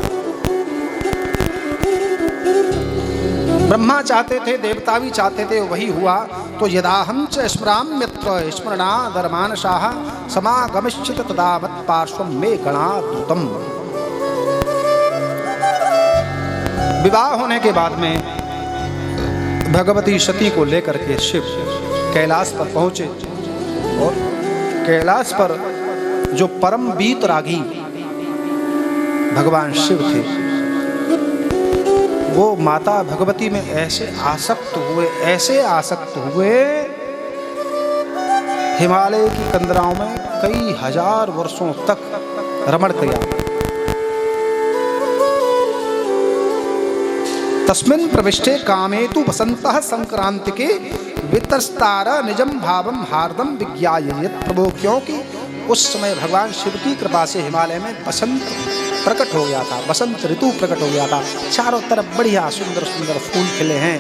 ब्रह्मा चाहते थे, देवता भी चाहते थे, वही हुआ। तो यदाहं च स्मराम्यत्र स्मरणा धर्मानशाः समागमिष्यति तदा मत्पार्श्वं मे गणादूतम्। विवाह होने के बाद में भगवती सती को लेकर के शिव कैलाश पर पहुंचे, और कैलाश पर जो परम वीतरागी भगवान शिव थे वो माता भगवती में ऐसे आसक्त हुए, हिमालय की कंदराओं में कई हजार वर्षों तक रमण किया। तस्मिन् प्रविष्टे कामेतु वसंतः संक्रांतिके वितस्तार निजम भावम हार्दम विज्ञाययत् प्रभो। क्योंकि उस समय भगवान शिव की कृपा से हिमालय में बसंत प्रकट हो गया था, बसंत ऋतु प्रकट हो गया था। चारों तरफ बढ़िया सुंदर सुंदर फूल खिले हैं,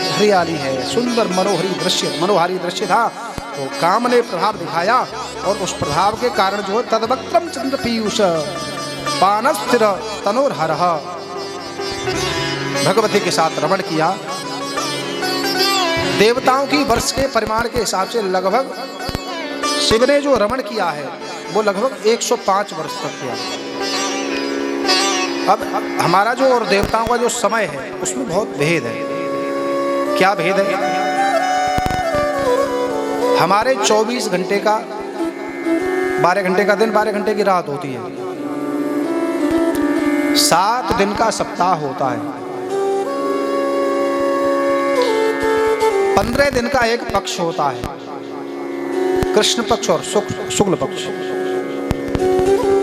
हरियाली है, सुंदर मनोहारी दृश्य था। तो काम ने प्रभाव दिखाया, और उस प्रभाव के कारण जो है तद्वक्त्रम चंद्र पीयूष पानस्थिर तनोर्हरः, भगवती के साथ रमण किया। देवताओं की वर्ष के परिमाण के हिसाब से लगभग शिव ने जो रमण किया है वो लगभग 105 वर्ष तक किया। अब हमारा जो और देवताओं का जो समय है उसमें बहुत भेद है। क्या भेद है? हमारे 24 घंटे का 12 घंटे का दिन, 12 घंटे की रात होती है। 7 दिन का सप्ताह होता है। 15 दिन का एक पक्ष होता है, कृष्ण पक्ष और शुक्ल पक्ष।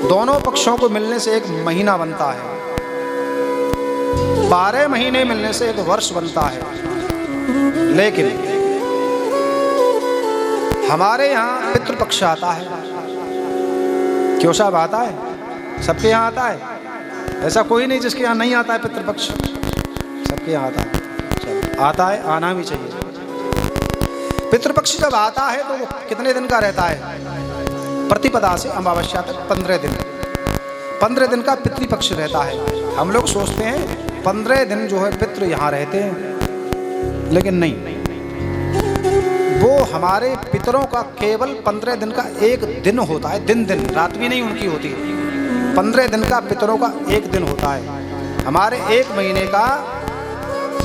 दोनों पक्षों को मिलने से एक महीना बनता है। 12 महीने मिलने से एक वर्ष बनता है। लेकिन हमारे यहाँ पितृपक्ष आता है। क्यों साहब आता है? सबके यहाँ आता है। ऐसा कोई नहीं जिसके यहाँ नहीं आता है पितृपक्ष, सबके यहाँ आता है। चलो आता है, आना भी चाहिए। पितृपक्ष जब आता है तो वो कितने दिन का रहता है? प्रतिपदा से अमावस्या तक 15 दिन। 15 दिन का पितृपक्ष रहता है। हम लोग सोचते हैं 15 दिन जो है पितृ यहाँ रहते हैं, लेकिन नहीं, वो हमारे पितरों का केवल 15 दिन का एक दिन होता है। दिन दिन, रात भी नहीं उनकी होती। 15 दिन का पितरों का एक दिन होता है। हमारे 1 महीने का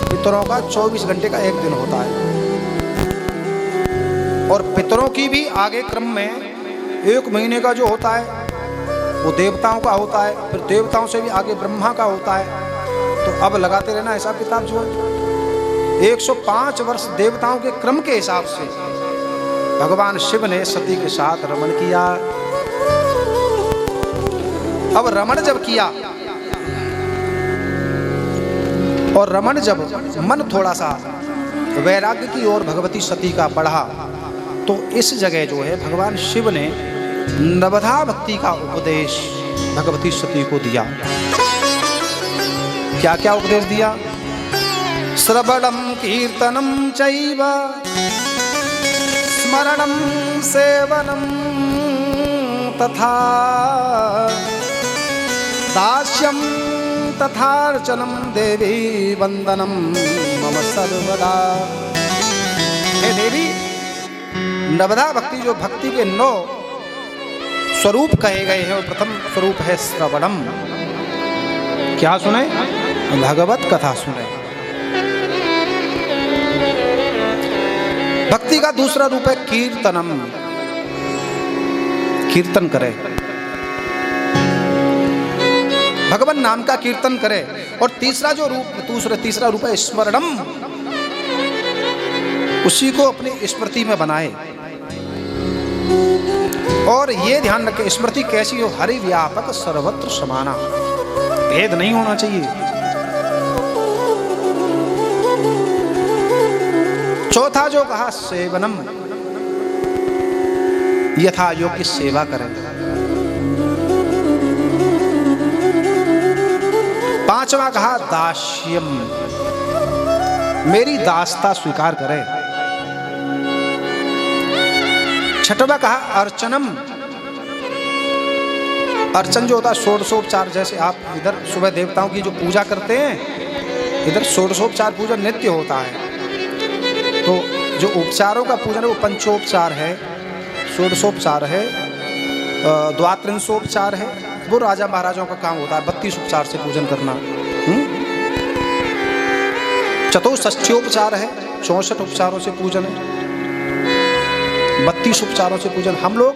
पितरों का 24 घंटे का एक दिन होता है। और पितरों की भी आगे क्रम में 1 महीने का जो होता है वो देवताओं का होता है, फिर देवताओं से भी आगे ब्रह्मा का होता है। तो अब लगाते रहना हिसाब किताब जो है। 105 वर्ष देवताओं के क्रम के हिसाब से भगवान शिव ने सती के साथ रमण किया। अब रमण जब किया और रमण जब मन थोड़ा सा वैराग्य की ओर भगवती सती का बढ़ा, तो इस जगह जो है भगवान शिव ने नवधा भक्ति का उपदेश भगवती सती को दिया। क्या क्या उपदेश दिया? श्रवणम कीर्तनम चैव स्मरणम सेवनम तथा दास्यम तथार्चनम देवी वंदनम मम सर्वदा। हे देवी, नवधा भक्ति जो भक्ति के 9 स्वरूप कहे गए हैं, वो प्रथम स्वरूप है श्रवणम। क्या सुने? भगवत कथा सुने। भक्ति का दूसरा रूप है कीर्तनम, कीर्तन करे, भगवान नाम का कीर्तन करे। और तीसरा जो रूप तीसरा रूप है स्मरणम, उसी को अपनी स्मृति में बनाए। और ये ध्यान रखें, स्मृति कैसी हो? हरि व्यापक सर्वत्र समाना, भेद नहीं होना चाहिए। चौथा जो कहा सेवनम, यथा योग्य सेवा करें। 5वां कहा दास्यम, मेरी दासता स्वीकार करें। 6वां कहा अर्चनम, अर्चन जो होता है षोडशोपचार। जैसे आप इधर सुबह देवताओं की जो पूजा करते हैं, इधर षोडशोपचार पूजा नित्य होता है। तो जो उपचारों का पूजन है वो पंचोपचार है, षोडशोपचार है, द्वात्रिंशोपचार है। वो राजा महाराजाओं का काम होता है 32 उपचार से पूजन करना। चतुष्षष्ठ्योपचार है, 64 उपचारों से पूजन है, 32 उपचारों से पूजन। हम लोग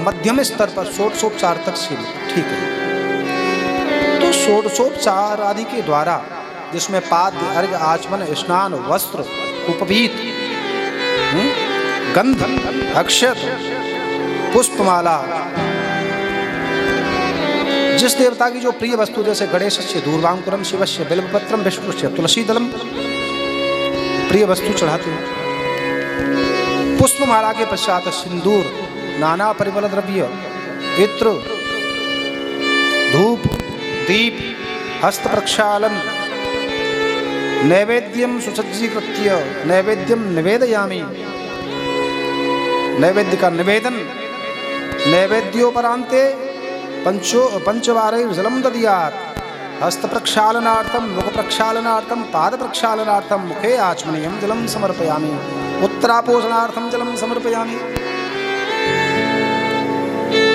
मध्यम स्तर पर षोडशोपचार तक सीमित, ठीक है। तो षोडशोपचार आदि के द्वारा, जिसमें पाद्य, अर्घ्य, आचमन, स्नान, वस्त्र, उपवीत, गंध, अक्षत, पुष्पमाला, जिस देवता की जो प्रिय वस्तु, जैसे गणेशस्य दूर्वांकुरम, शिवस्य बिल्वपत्रम, विष्णुस्य तुलसी दलम, प्रिय वस्तु चढ़ाते हैं। पुष्पमाला के पश्चात सिंदूर, नाना परिमल द्रव्य, इत्र, धूप, दीप, हस्त प्रक्षालन, नैवेद्यम सुसज्जीकृत्य नैवेद्यम निवेदयामि, नैवेद्य का निवेदन। नैवेद्योपरांते पंचवारैः जलम दद्यात्, हस्त प्रक्षालनार्थम, मुख प्रक्षालनार्थम, पाद प्रक्षालनार्थम, मुखे आचमनीयम जलम समर्पयामि, उत्तरापोषणार्थम जलम समर्पयामि,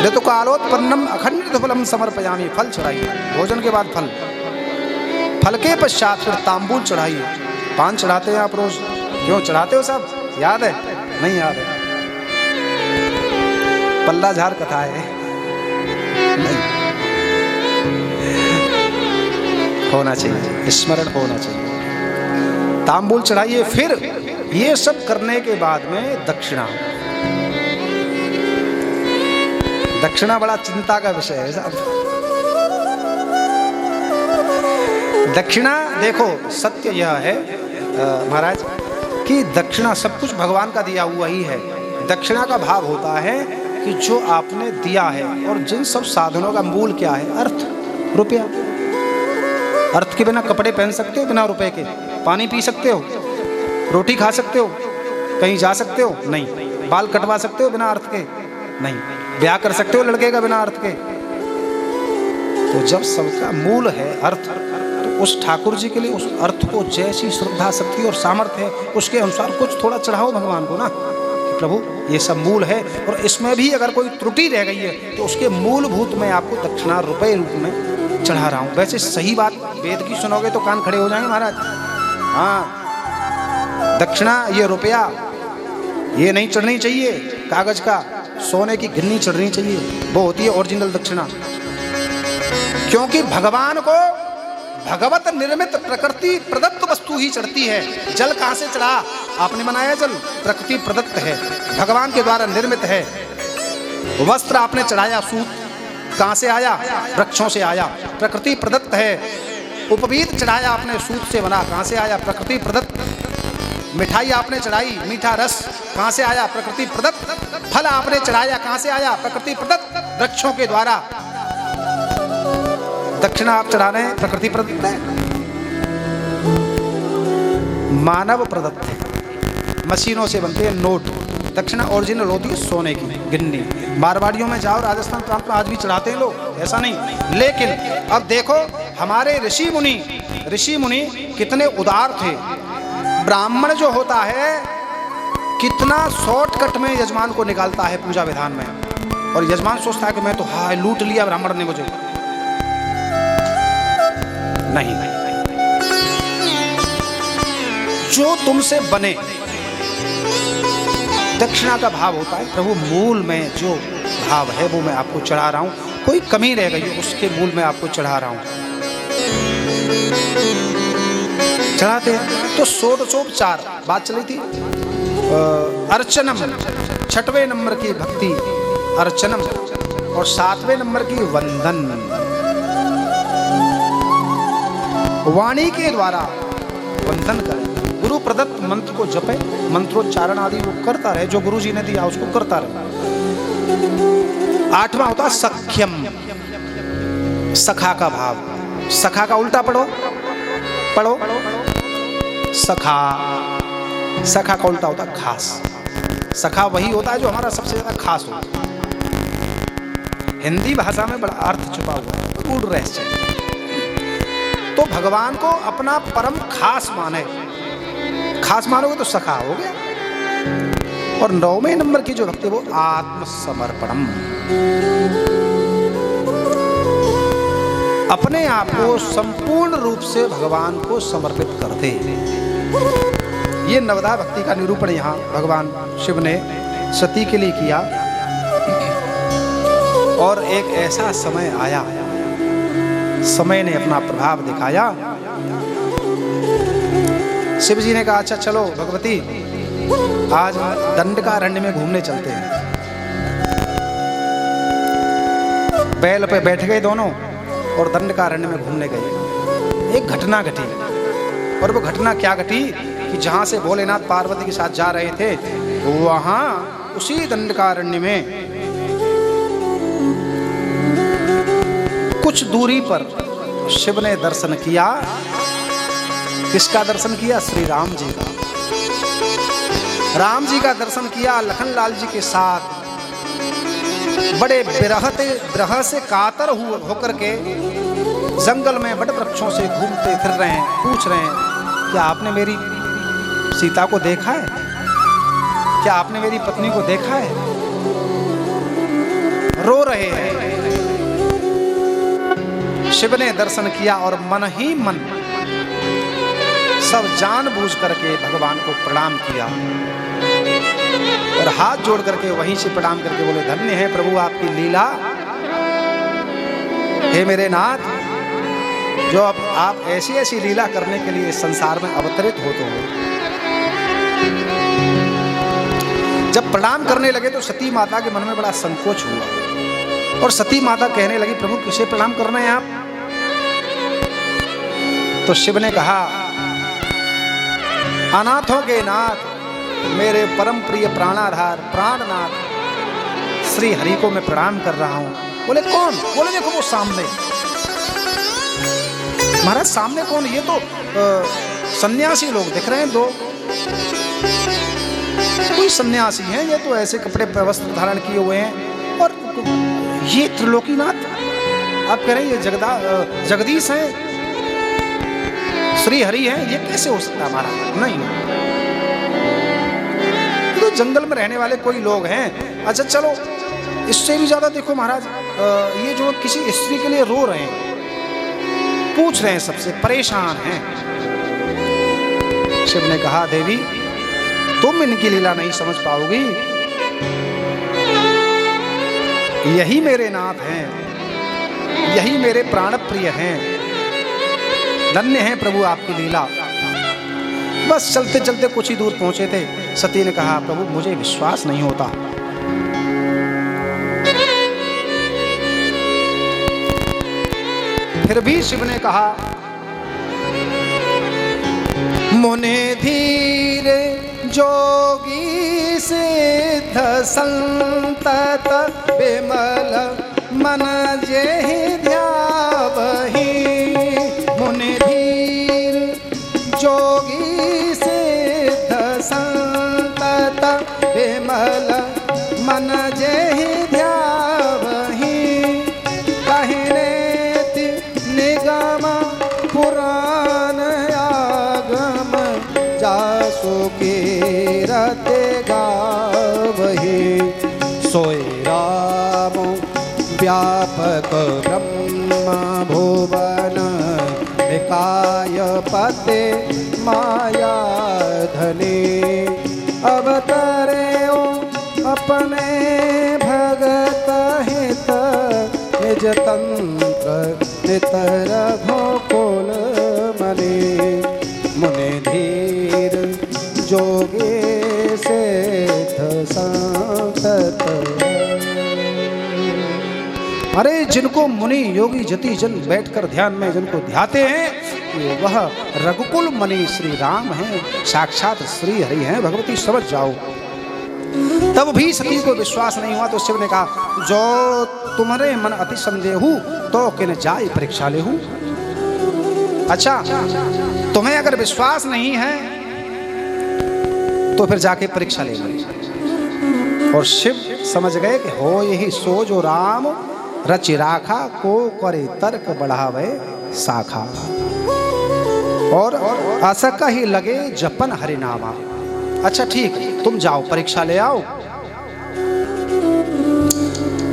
ऋतुकालोत्पन्नम अखंड फलम समर्पयामि। फल चढ़ाइए, भोजन के बाद फल, फल के पश्चात फिर तांबूल चढ़ाइए। पान चढ़ाते हैं आप रोज, क्यों चढ़ाते हो? सब याद है? नहीं याद है? पल्ला झार कथा है, नहीं होना चाहिए, स्मरण होना चाहिए। तांबूल चढ़ाइए। फिर ये सब करने के बाद में दक्षिणा, दक्षिणा बड़ा चिंता का विषय है साहब। दक्षिणा देखो, सत्य यह है महाराज कि दक्षिणा सब कुछ भगवान का दिया हुआ ही है। दक्षिणा का भाव होता है कि जो आपने दिया है, और जिन सब साधनों का मूल क्या है? अर्थ, रुपया। अर्थ के बिना कपड़े पहन सकते हो बिना रुपए के? पानी पी सकते हो, रोटी खा सकते हो, कहीं जा सकते हो? नहीं। बाल कटवा सकते हो बिना अर्थ के? नहीं। ब्याह कर सकते हो लड़के का बिना अर्थ के? तो जब सबका मूल है अर्थ, तो उस ठाकुर जी के लिए उस अर्थ को जैसी श्रद्धा शक्ति और सामर्थ्य है उसके अनुसार कुछ थोड़ा चढ़ाओ भगवान को ना, कि प्रभु ये सब मूल है और इसमें भी अगर कोई त्रुटि रह गई है तो उसके मूलभूत में आपको दक्षिणा रुपए रूप में चढ़ा रहा हूँ। वैसे सही बात वेद की सुनोगे तो कान खड़े हो जाएंगे महाराज। हाँ, दक्षिणा ये रुपया ये नहीं चढ़नी चाहिए, कागज का सोने की गिन्नी चढ़नी चाहिए, वो होती है ओरिजिनल दक्षिणा। क्योंकि भगवान को भगवत निर्मित प्रकृति प्रदत्त वस्तु ही चढ़ती है। जल कहाँ से चढ़ा? आपने बनाया जल, प्रकृति प्रदत्त है, भगवान के द्वारा निर्मित है। वस्त्र आपने चढ़ाया, सूत कहाँ से आया? वृक्षों से आया, प्रकृति प्रदत्त है। उपवीत चढ़ाया आपने, सूत से बना, कहाँ से आया? प्रकृति प्रदत्त। मिठाई आपने चढ़ाई, मीठा रस कहाँ से आया? प्रकृति प्रदत्त। फल आपने चढ़ाया, कहाँ से आया? प्रकृति प्रदत्त, वृक्षों के द्वारा। दक्षिणा आप चढ़ा रहे हैं, प्रकृति प्रदत्त है, मानव प्रदत्त है। मशीनों से बनते हैं नोट। दक्षिणा ओरिजिनल होती है सोने की गिन्नी। मारवाड़ियों में जाओ, राजस्थान प्रांत में आज भी चढ़ाते हैं लोग, ऐसा नहीं। लेकिन अब देखो हमारे ऋषि मुनि कितने उदार थे। ब्राह्मण जो होता है कितना शॉर्टकट में यजमान को निकालता है पूजा विधान में, और यजमान सोचता है कि मैं तो हाँ लूट लिया ब्राह्मण ने मुझे। नहीं, जो तुमसे बने, दक्षिणा का भाव होता है प्रभु मूल में जो भाव है वो मैं आपको चढ़ा रहा हूं, कोई कमी रह गई उसके मूल में आपको चढ़ा रहा हूं। चढ़ाते हैं तो षोडशोपचार बात चली थी। अर्चनम 6वें नंबर की भक्ति अर्चनम, और 7वें नंबर की वंदन। वाणी के द्वारा वंदन करें, गुरु प्रदत्त मंत्र को जपे, मंत्रोच्चारण आदि वो करता रहे, जो गुरु जी ने दिया उसको करता रहे। 8वां होता है सख्यम, सखा का भाव। सखा का उल्टा पढ़ो सखा। सखा का उल्टा होता है खास। सखा वही होता है जो हमारा सबसे ज्यादा खास होता है। हिंदी भाषा में बड़ा अर्थ छुपा हुआ है, गूढ़ रहस्य। तो भगवान को अपना परम खास माने, खास मानोगे तो सखा हो गया। और 9वें नंबर की जो भक्ति वो आत्मसमर्पणम, अपने आप को संपूर्ण रूप से भगवान को समर्पित कर दे। ये नवदा भक्ति का निरूपण यहाँ भगवान शिव ने सती के लिए किया। और एक ऐसा समय आया, समय ने अपना प्रभाव दिखाया। शिव जी ने कहा अच्छा चलो भगवती आज दंडकारण्य में घूमने चलते हैं। बैल पे बैठ गए दोनों और दंडकारण्य में घूमने गए। एक घटना घटी, और वो घटना क्या घटी कि जहां से भोलेनाथ पार्वती के साथ जा रहे थे वहां उसी दंडकारण्य में कुछ दूरी पर शिव ने दर्शन किया। किसका दर्शन किया? श्री राम जी का। राम जी का दर्शन किया लखन लाल जी के साथ। बड़े विरह से कातर होकर के जंगल में बड़े वृक्षों से घूमते फिर रहे हैं। पूछ रहे हैं क्या आपने मेरी सीता को देखा है? क्या आपने मेरी पत्नी को देखा है? रो रहे हैं। शिव ने दर्शन किया और मन ही मन सब जानबूझ करके भगवान को प्रणाम किया और हाथ जोड़ करके वहीं से प्रणाम करके बोले धन्य है प्रभु आपकी लीला। हे मेरे नाथ, जो अब आप ऐसी ऐसी लीला करने के लिए संसार में अवतरित होते हो। जब प्रणाम करने लगे तो सती माता के मन में बड़ा संकोच हुआ और सती माता कहने लगी प्रभु किसे प्रणाम करना है आप? तो शिव ने कहा अनाथों के नाथ, मेरे परम प्रिय प्राणाधार प्राणनाथ श्री हरि को मैं प्रणाम कर रहा हूं। बोले कौन? बोले देखो वो सामने। महाराज सामने कौन? ये तो सन्यासी लोग दिख रहे हैं दो, कोई सन्यासी हैं ये तो ऐसे कपड़े वस्त्र धारण किए हुए हैं, और ये त्रिलोकीनाथ आप कह रहे हैं ये जगदीश हैं, श्री हरि हैं, ये कैसे हो सकता है महाराज? नहीं, ये तो जंगल में रहने वाले कोई लोग हैं। अच्छा चलो इससे भी ज्यादा देखो महाराज, ये जो किसी स्त्री के लिए रो रहे हैं, पूछ रहे हैं, सबसे परेशान हैं। शिव ने कहा देवी तुम इनकी लीला नहीं समझ पाओगी, यही मेरे नाथ हैं, यही मेरे प्राण प्रिय हैं, धन्य है प्रभु आपकी लीला। बस चलते चलते कुछ ही दूर पहुंचे थे, सती ने कहा प्रभु मुझे विश्वास नहीं होता। फिर भी शिव ने कहा मुने धीर जोगी सिद्ध संतत विमल मन जेहि ध्यावहि, मुनि धीर जोगी सिद्ध संतत विमल मन जेहि ध्यावहि, कहिनेति निगम पुराण आगम जासु कीरत गावहि, सोय राम व्यापक ब्रह्म भुवन निकाय पते माया धने, अवतरे अपने भगत हित निज तंत्र नितर भोकुल मने, मुनि धीर जोगे सिद्ध संतत। अरे जिनको मुनि योगी जति जन बैठकर ध्यान में जिनको ध्याते हैं वह रघुकुल मणि श्री राम हैं, साक्षात श्री हरि हैं, भगवती समझ जाओ। तब भी सती को विश्वास नहीं हुआ तो शिव ने कहा जो तुम्हारे मन अति संदेहु तो किन जाए परीक्षा लेहु। अच्छा तुम्हें अगर विश्वास नहीं है तो फिर जाके परीक्षा ले लो। और शिव समझ गए कि हो यही सो जो राम रचि राखा को करे तर्क बढ़ावे शाखा, और असका ही लगे जपन हरिनामा। अच्छा ठीक तुम जाओ परीक्षा ले आओ।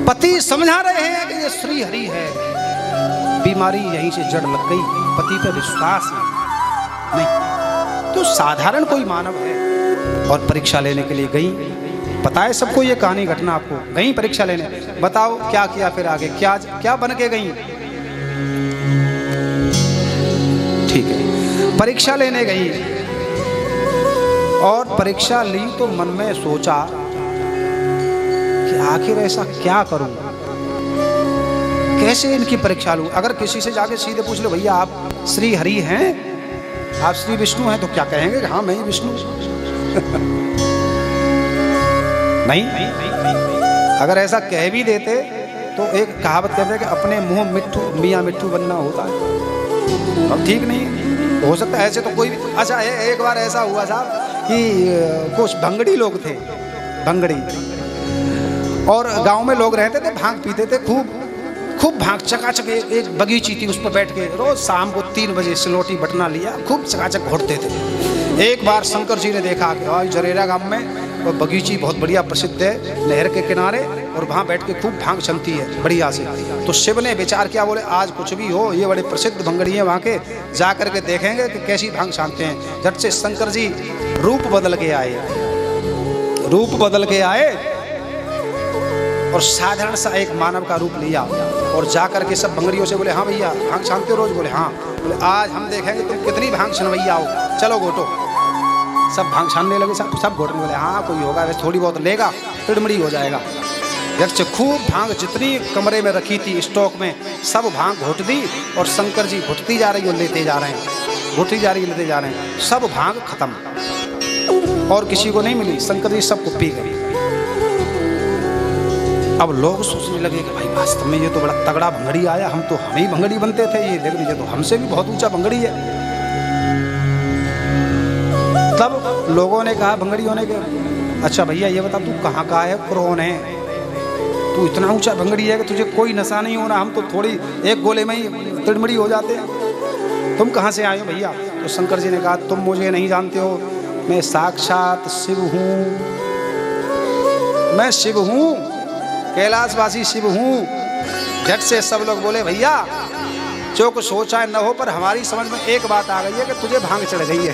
पति समझा रहे हैं कि ये श्री हरि है, बीमारी यहीं से जड़ लग गई, पति पे विश्वास नहीं तो साधारण कोई मानव है। और परीक्षा लेने के लिए गई, पता है सबको ये कहानी घटना, आपको गई परीक्षा लेने, बताओ क्या किया फिर आगे, क्या बन के गई? ठीक है परीक्षा लेने गई और परीक्षा ली तो मन में सोचा कि आखिर ऐसा क्या करूं, कैसे इनकी परीक्षा लूं। अगर किसी से जाके सीधे पूछ लो भैया आप श्री हरि हैं, आप श्री विष्णु हैं, तो क्या कहेंगे कि हाँ मैं ही विष्णु। नहीं, अगर ऐसा कह भी देते तो एक कहावत कहते हैं कि अपने मुंह मिट्ठू मियाँ मिट्ठू बनना होता है। अब ठीक नहीं हो सकता ऐसे तो कोई भी। अच्छा एक बार ऐसा हुआ साहब कि कुछ भंगड़ी लोग थे, भंगड़ी, और गांव में लोग रहते थे, भांग पीते थे, खूब भांग चकाचक। एक बगीची थी उस पर बैठ के रोज शाम को 3 बजे सिलोटी बटना लिया खूब चकाचक घोटते थे। एक बार शंकर जी ने देखा कि जरेरा गांव में बगीची बहुत बढ़िया प्रसिद्ध है नहर के किनारे, और वहाँ बैठ के खूब भांग चलती है बढ़िया से। तो शिव ने विचार किया, बोले आज कुछ भी हो ये बड़े प्रसिद्ध भंगड़ी हैं वहाँ के, जा करके देखेंगे कि कैसी भांग छानते हैं। झट से शंकर जी रूप बदल के आए और साधारण सा एक मानव का रूप लिया और जा करके सब भंगड़ियों से बोले हाँ भैया भांग छानते हो रोज? बोले हाँ। बोले आज हम देखेंगे तुम कितनी भांग छनवैया हो, चलो घोटो। सब भांग छानने लगे, सब घोटने बोले हाँ कोई होगा वैसे थोड़ी बहुत लेगा, तिड़मड़ी हो जाएगा। जब से खूब भांग जितनी कमरे में रखी थी स्टॉक में सब भांग घोट दी, और शंकर जी घुटती जा रही और लेते जा रहे हैं, घुटती जा रही लेते जा रहे हैं, सब भांग खत्म और किसी को नहीं मिली। शंकर जी सबको पी गए। अब लोग सोचने लगे कि भाई वास्तव में ये तो बड़ा तगड़ा भंगड़ी आया, हम ही भंगड़ी बनते थे, ये देख लीजिए तो हमसे भी बहुत ऊंचा भंगड़ी है। तब लोगों ने कहा, भंगड़ियों ने कहा, अच्छा भैया ये बता तू कहाँ का है, कौन है? तू इतना ऊंचा भंगड़ी है कि तुझे कोई नशा नहीं हो रहा, हम तो थोड़ी एक गोले में ही तिड़मड़ी हो जाते हैं, तुम कहाँ से आए हो भैया? तो शंकर जी ने कहा, तुम मुझे नहीं जानते हो, मैं साक्षात शिव हूँ, मैं शिव हूँ, कैलाशवासी शिव हूँ। झट से सब लोग बोले, भैया जो कुछ सोचा है न हो, पर हमारी समझ में एक बात आ गई है कि तुझे भांग चढ़ गई है।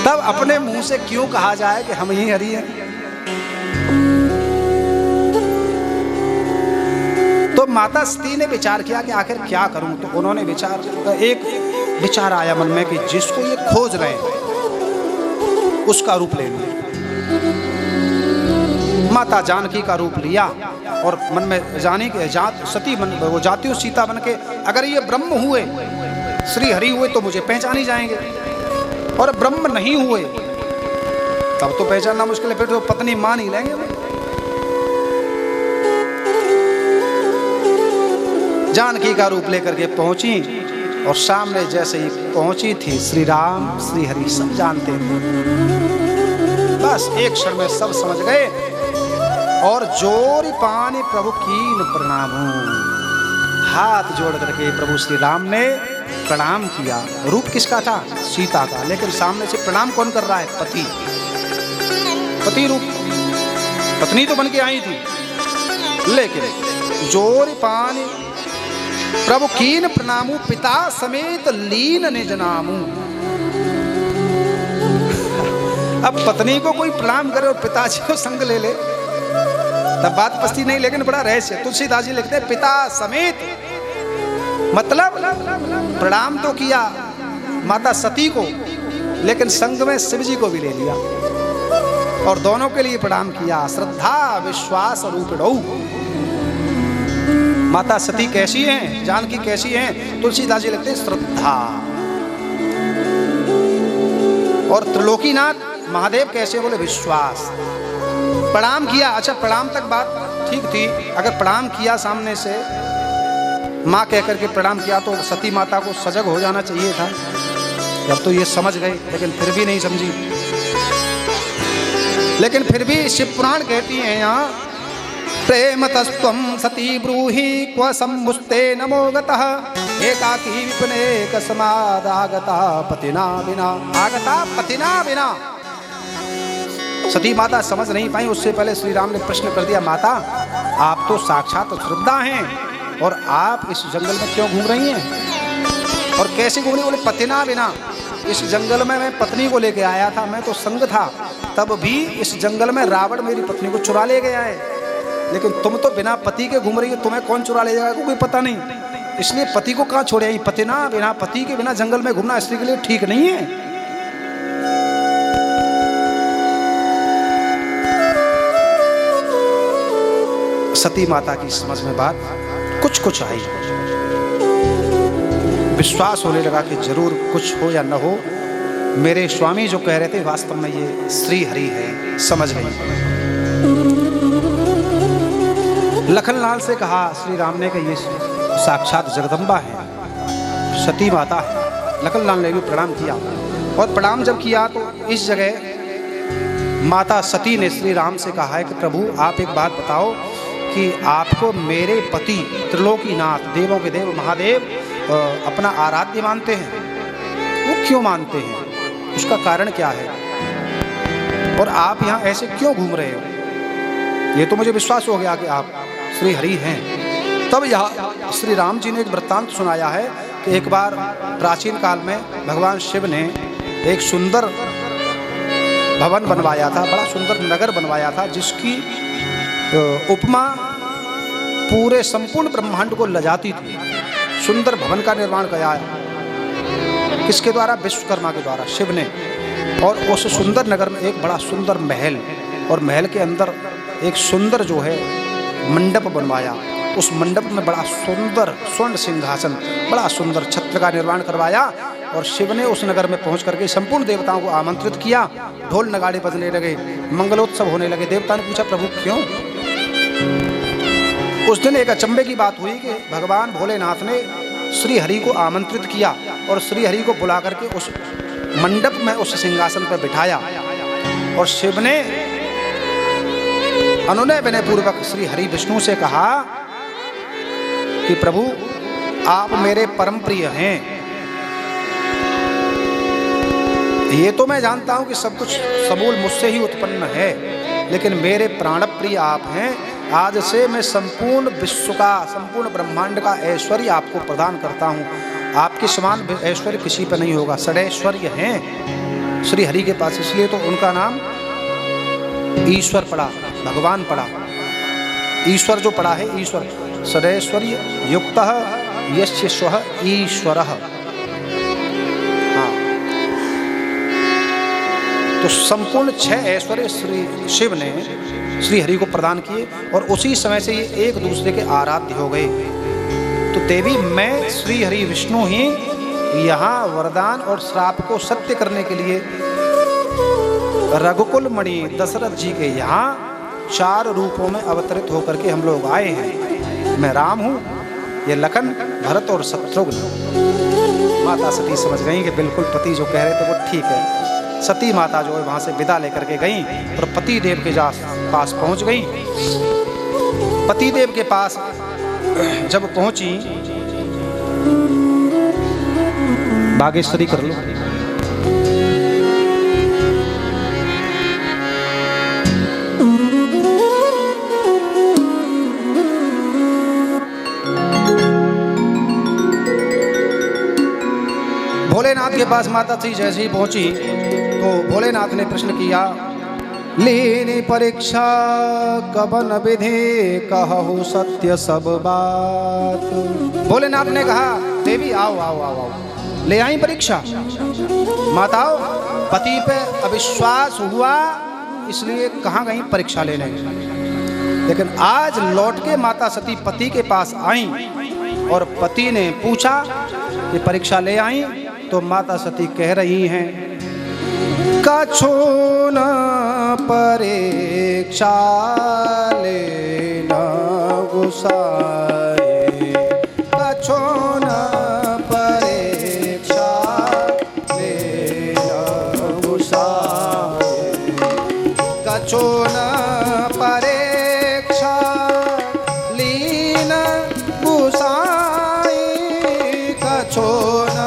तब अपने मुंह से क्यों कहा जाए कि हम ही हरि हैं? तो माता सती ने विचार किया कि आखिर क्या करूं। तो उन्होंने एक विचार आया मन में कि जिसको ये खोज रहे हैं उसका रूप ले लूं। माता जानकी का रूप लिया और मन में जाने के सती वो जाती हूँ सीता बन के, अगर ये ब्रह्म हुए, श्री हरि हुए तो मुझे पहचान ही जाएंगे, और ब्रह्म नहीं हुए तब तो पहचानना मुश्किल है, फिर तो पत्नी मान ही लेंगे। जानकी का रूप लेकर के पहुंची और सामने जैसे ही पहुंची थी श्री राम श्री हरि सब जानते थे, बस एक क्षण में सब समझ गए। और जोरी पानी प्रभु कीन प्रणाम, हाथ जोड़ करके प्रभु श्री राम ने प्रणाम किया। रूप किसका था? सीता का, लेकिन सामने से प्रणाम कौन कर रहा है? पति, पति रूप, पत्नी तो बन के आई थी, लेकिन जोरी पानी प्रभु कीन प्रणामू, पिता समेत लीन निज नामू। अब पत्नी को कोई प्रणाम करे और पिताजी को संग ले ले तब बात पस्ती नहीं, लेकिन बड़ा रहस्य। तुलसीदास जी लिखते हैं पिता समेत, मतलब प्रणाम तो किया माता सती को, लेकिन संग में शिव जी को भी ले लिया और दोनों के लिए प्रणाम किया। श्रद्धा विश्वास रूपिणौ। माता सती कैसी हैं, जानकी कैसी हैं? तुलसीदास जी लिखते हैं श्रद्धा। और त्रिलोकीनाथ महादेव कैसे? बोले विश्वास। प्रणाम किया, अच्छा प्रणाम तक बात ठीक थी, अगर प्रणाम किया सामने से माँ कहकर के प्रणाम किया तो सती माता को सजग हो जाना चाहिए था। जब तो ये समझ गए, लेकिन फिर भी नहीं समझी। लेकिन फिर भी शिव पुराण कहती हैं यहाँ, प्रेम तस्त्वं सती ब्रूहि क्व सम्मुस्ते नमो गतः, एकाकी विपिने कस्माद् आगता पतिना बिना, आगता पतिना बिना। सती माता समझ नहीं पाई, उससे पहले श्री राम ने प्रश्न कर दिया, माता आप तो साक्षात श्रद्धा हैं और आप इस जंगल में क्यों घूम रही हैं? और कैसे घूम रही? बोले पतिना बिना, इस जंगल में मैं पत्नी को लेके आया था, मैं तो संग था, तब भी इस जंगल में रावण मेरी पत्नी को चुरा ले गया है, लेकिन तुम तो बिना पति के घूम रही हो, तुम्हें कौन चुरा ले जाएगा कोई पता नहीं, इसलिए पति को कहाँ छोड़े आई? पतिना बिना, पति के बिना जंगल में घूमना स्त्री के लिए ठीक नहीं है। सती माता की समझ में बात कुछ कुछ आई, विश्वास होने लगा कि जरूर कुछ हो या न हो, मेरे स्वामी जो कह रहे थे वास्तव में ये श्री हरि है। समझ गई। लखनलाल से कहा श्री राम ने कि ये साक्षात जगदम्बा है, सती माता है। लखनलाल ने भी प्रणाम किया, और प्रणाम जब किया तो इस जगह माता सती ने श्री राम से कहा है कि प्रभु आप एक बात बताओ कि आपको मेरे पति त्रिलोकीनाथ, देवों के देव महादेव अपना आराध्य मानते हैं, वो क्यों मानते हैं, उसका कारण क्या है, और आप यहाँ ऐसे क्यों घूम रहे हो? ये तो मुझे विश्वास हो गया कि आप श्री हरि हैं। तब यहाँ श्री राम जी ने एक वृत्तांत सुनाया है कि एक बार प्राचीन काल में भगवान शिव ने एक सुंदर भवन बनवाया था, बड़ा सुंदर नगर बनवाया था, जिसकी उपमा पूरे संपूर्ण ब्रह्मांड को लजाती थी। सुंदर भवन का निर्माण किया है, किसके द्वारा? विश्वकर्मा के द्वारा, शिव ने। और उस सुंदर नगर में एक बड़ा सुंदर महल, और महल के अंदर एक सुंदर जो है मंडप बनवाया। उस मंडप में बड़ा सुंदर स्वर्ण सिंहासन, बड़ा सुंदर छत्र का निर्माण करवाया, और शिव ने उस नगर में पहुंच करके संपूर्ण देवताओं को आमंत्रित किया। ढोल नगाड़े बजने लगे, मंगलोत्सव होने लगे। देवता ने पूछा प्रभु क्यों? उस दिन एक अचंभे की बात हुई कि भगवान भोलेनाथ ने श्री हरि को आमंत्रित किया और श्री हरि को बुला करके उस मंडप में उस सिंहासन पर बिठाया और शिव ने अनुनय विनय पूर्वक श्री हरि विष्णु से कहा कि प्रभु आप मेरे परम प्रिय हैं। ये तो मैं जानता हूं कि सब कुछ समूल मुझसे ही उत्पन्न है, लेकिन मेरे प्राण प्रिय आप हैं। आज से मैं संपूर्ण विश्व का, संपूर्ण ब्रह्मांड का ऐश्वर्य आपको प्रदान करता हूं। आपके समान ऐश्वर्य किसी पर नहीं होगा। षडैश्वर्य हैं श्री हरि के पास, इसलिए तो उनका नाम ईश्वर पड़ा, भगवान पड़ा। ईश्वर जो पड़ा है, ईश्वर षडैश्वर्य युक्तः यस्य स्वः ईश्वरः। हाँ, तो संपूर्ण 6 ऐश्वर्य श्री शिव ने श्री हरि को प्रदान किए और उसी समय से ये एक दूसरे के आराध्य हो गए। तो देवी, मैं श्री हरि विष्णु ही यहाँ वरदान और श्राप को सत्य करने के लिए रघुकुल मणि दशरथ जी के यहाँ 4 रूपों में अवतरित होकर के हम लोग आए हैं। मैं राम हूँ, ये लखन, भरत और शत्रुघ्न। माता सती समझ गई कि बिल्कुल पति जो कह रहे थे वो ठीक है। सती माता जो है वहाँ से विदा लेकर के गई और पति देव के पास पहुँच गई। पति देव के पास जब पहुँची, बागेश्वरी कर लो। भोलेनाथ के पास माता जी जैसे ही पहुंची तो भोलेनाथ ने प्रश्न किया, लीनी परीक्षा कबन विधि कहु सत्य सब बात। भोलेनाथ ने कहा, देवी आओ आओ आओ आओ, ले आई परीक्षा। माताओं, पति पे अविश्वास हुआ इसलिए कहाँ गई परीक्षा लेने। लेकिन आज लौट के माता सती पति के पास आई और पति ने पूछा कि परीक्षा ले आई, तो माता सती कह रही हैं, कछु न परीक्षा लेना गुसाए, कछु न परीक्षा लेना गुसाए, कछु न परीक्षा लीना गुसाए, कछु न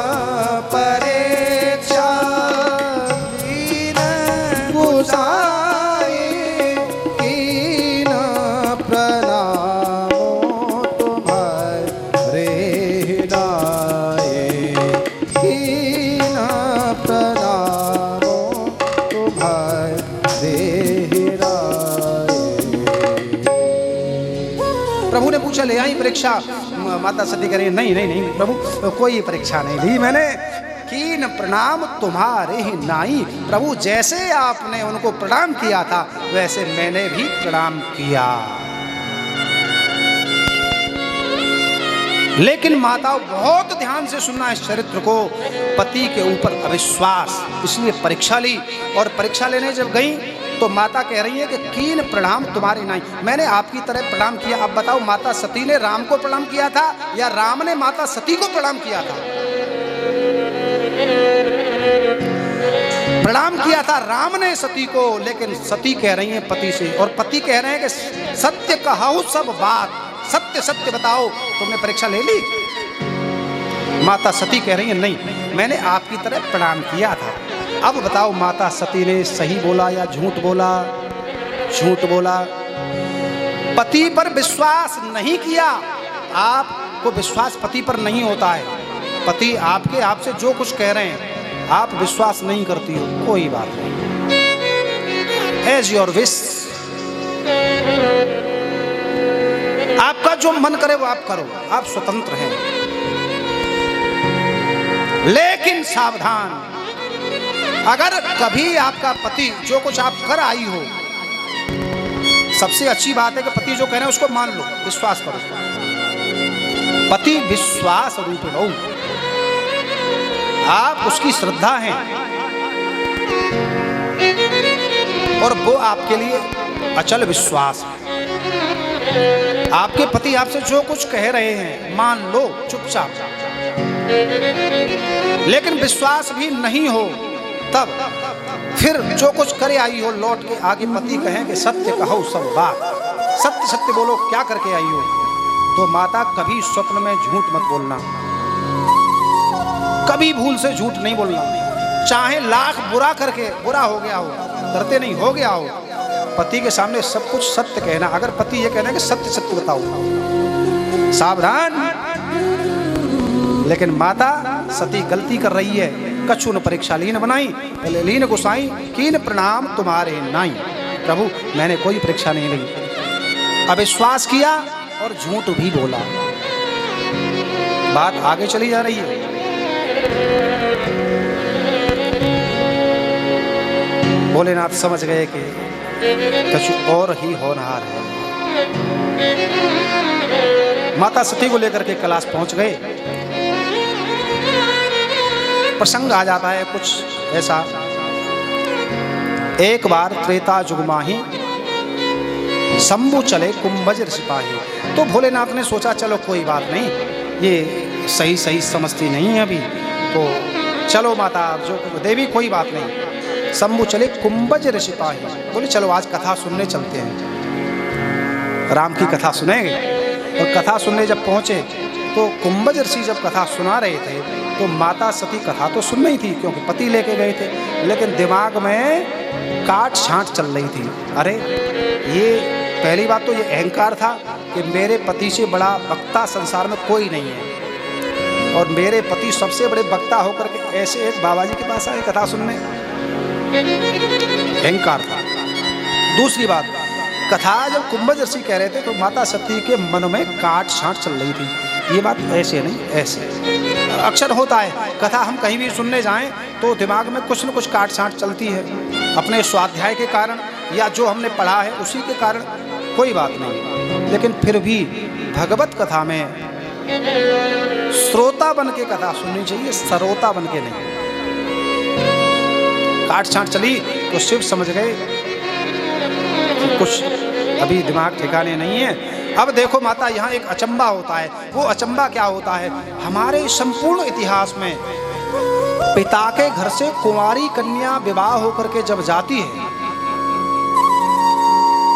ले आई परीक्षा। माता सती कह रही, नहीं नहीं नहीं प्रभु, कोई परीक्षा नहीं ली मैंने। कीन प्रणाम तुम्हारे ही नाई। प्रभु, जैसे आपने उनको प्रणाम किया था वैसे मैंने भी प्रणाम किया। लेकिन माताओं, बहुत ध्यान से सुनना इस चरित्र को। पति के ऊपर अविश्वास, इसलिए परीक्षा ली। और परीक्षा लेने जब गई तो माता कह रही है कि कीन प्रणाम तुम्हारी नाई, मैंने आपकी तरह प्रणाम किया। अब बताओ, माता सती ने राम को प्रणाम किया था या राम ने माता सती को प्रणाम किया था? प्रणाम किया था राम ने सती को, लेकिन सती कह रही है पति से, और पति कह रहे हैं कि सत्य कहाऊ सब बात, सत्य सत्य बताओ, तुमने परीक्षा ले ली? माता सती कह रही है, नहीं, मैंने आपकी तरह प्रणाम किया था। अब बताओ, माता सती ने सही बोला या झूठ बोला? झूठ बोला। पति पर विश्वास नहीं किया। आपको विश्वास पति पर नहीं होता है। पति आपसे जो कुछ कह रहे हैं आप विश्वास नहीं करती हो, कोई बात नहीं, एज योर विश। आपका जो मन करे वो आप करो, आप स्वतंत्र हैं। लेकिन सावधान, अगर कभी आपका पति जो कुछ आप कर आई हो, सबसे अच्छी बात है कि पति जो कह रहे हैं उसको मान लो, विश्वास करो। पति विश्वास रूप हो, आप उसकी श्रद्धा हैं और वो आपके लिए अचल विश्वास है। आपके पति आपसे जो कुछ कह रहे हैं मान लो चुपचाप। लेकिन विश्वास भी नहीं हो, तब फिर जो कुछ करे आई हो, लौट के आगे पति कहें कि सत्य कहो सब बात, सत्य सत्य बोलो, क्या करके आई हो, तो माता कभी स्वप्न में झूठ मत बोलना, कभी भूल से झूठ नहीं बोलना, चाहे लाख बुरा करके, बुरा हो गया हो, करते नहीं हो गया हो, पति के सामने सब कुछ सत्य कहना। अगर पति ये कहना कि सत्य सत्य बताओ, सावधान। लेकिन माता सती गलती कर रही है। कछु न परीक्षा लीन बनाई, पहले लीन गुसाई, कीन प्रणाम तुम्हारे नाई। प्रभु मैंने कोई परीक्षा नहीं ली, अविश्वास किया और झूठ भी बोला। बात आगे चली जा रही है। भोलेनाथ समझ गए कि कछु और ही होनहार है। माता सती को लेकर के कैलाश पहुंच गए। प्रसंग आ जाता है कुछ ऐसा, एक बार त्रेता युग माही शंभु चले कुंभज सिपाही। तो भोलेनाथ ने सोचा चलो कोई बात नहीं, ये सही सही समझती नहीं है अभी, तो चलो माता जो देवी कोई बात नहीं। शंभु चले कुंभज सिपाही, बोले चलो आज कथा सुनने चलते हैं, राम की कथा सुनेंगे। और कथा सुनने जब पहुंचे तो कुंभज ऋषि जब कथा सुना रहे थे तो माता सती कथा तो सुन रही थी क्योंकि पति लेके गए थे, लेकिन दिमाग में काट छांट चल रही थी। अरे ये पहली बात तो ये अहंकार था कि मेरे पति से बड़ा वक्ता संसार में कोई नहीं है, और मेरे पति सबसे बड़े वक्ता होकर के ऐसे एक बाबा जी के पास आए कथा सुनने, अहंकार था। दूसरी बात, कथा जब कुंभज ऋषि कह रहे थे तो माता सती के मन में काट छांट चल रही थी, ये बात ऐसे नहीं ऐसे। अक्सर होता है कथा हम कहीं भी सुनने जाएं तो दिमाग में कुछ न कुछ काट छांट चलती है, अपने स्वाध्याय के कारण या जो हमने पढ़ा है उसी के कारण, कोई बात नहीं। लेकिन फिर भी भगवत कथा में श्रोता बन के कथा सुननी चाहिए, श्रोता बन के नहीं। काट छांट चली तो शिव समझ गए कि कुछ अभी दिमाग ठिकाने नहीं है। अब देखो माता, यहाँ एक अचंबा होता है। वो अचंबा क्या होता है, हमारे संपूर्ण इतिहास में पिता के घर से कुंवारी कन्या विवाह होकर के जब जाती है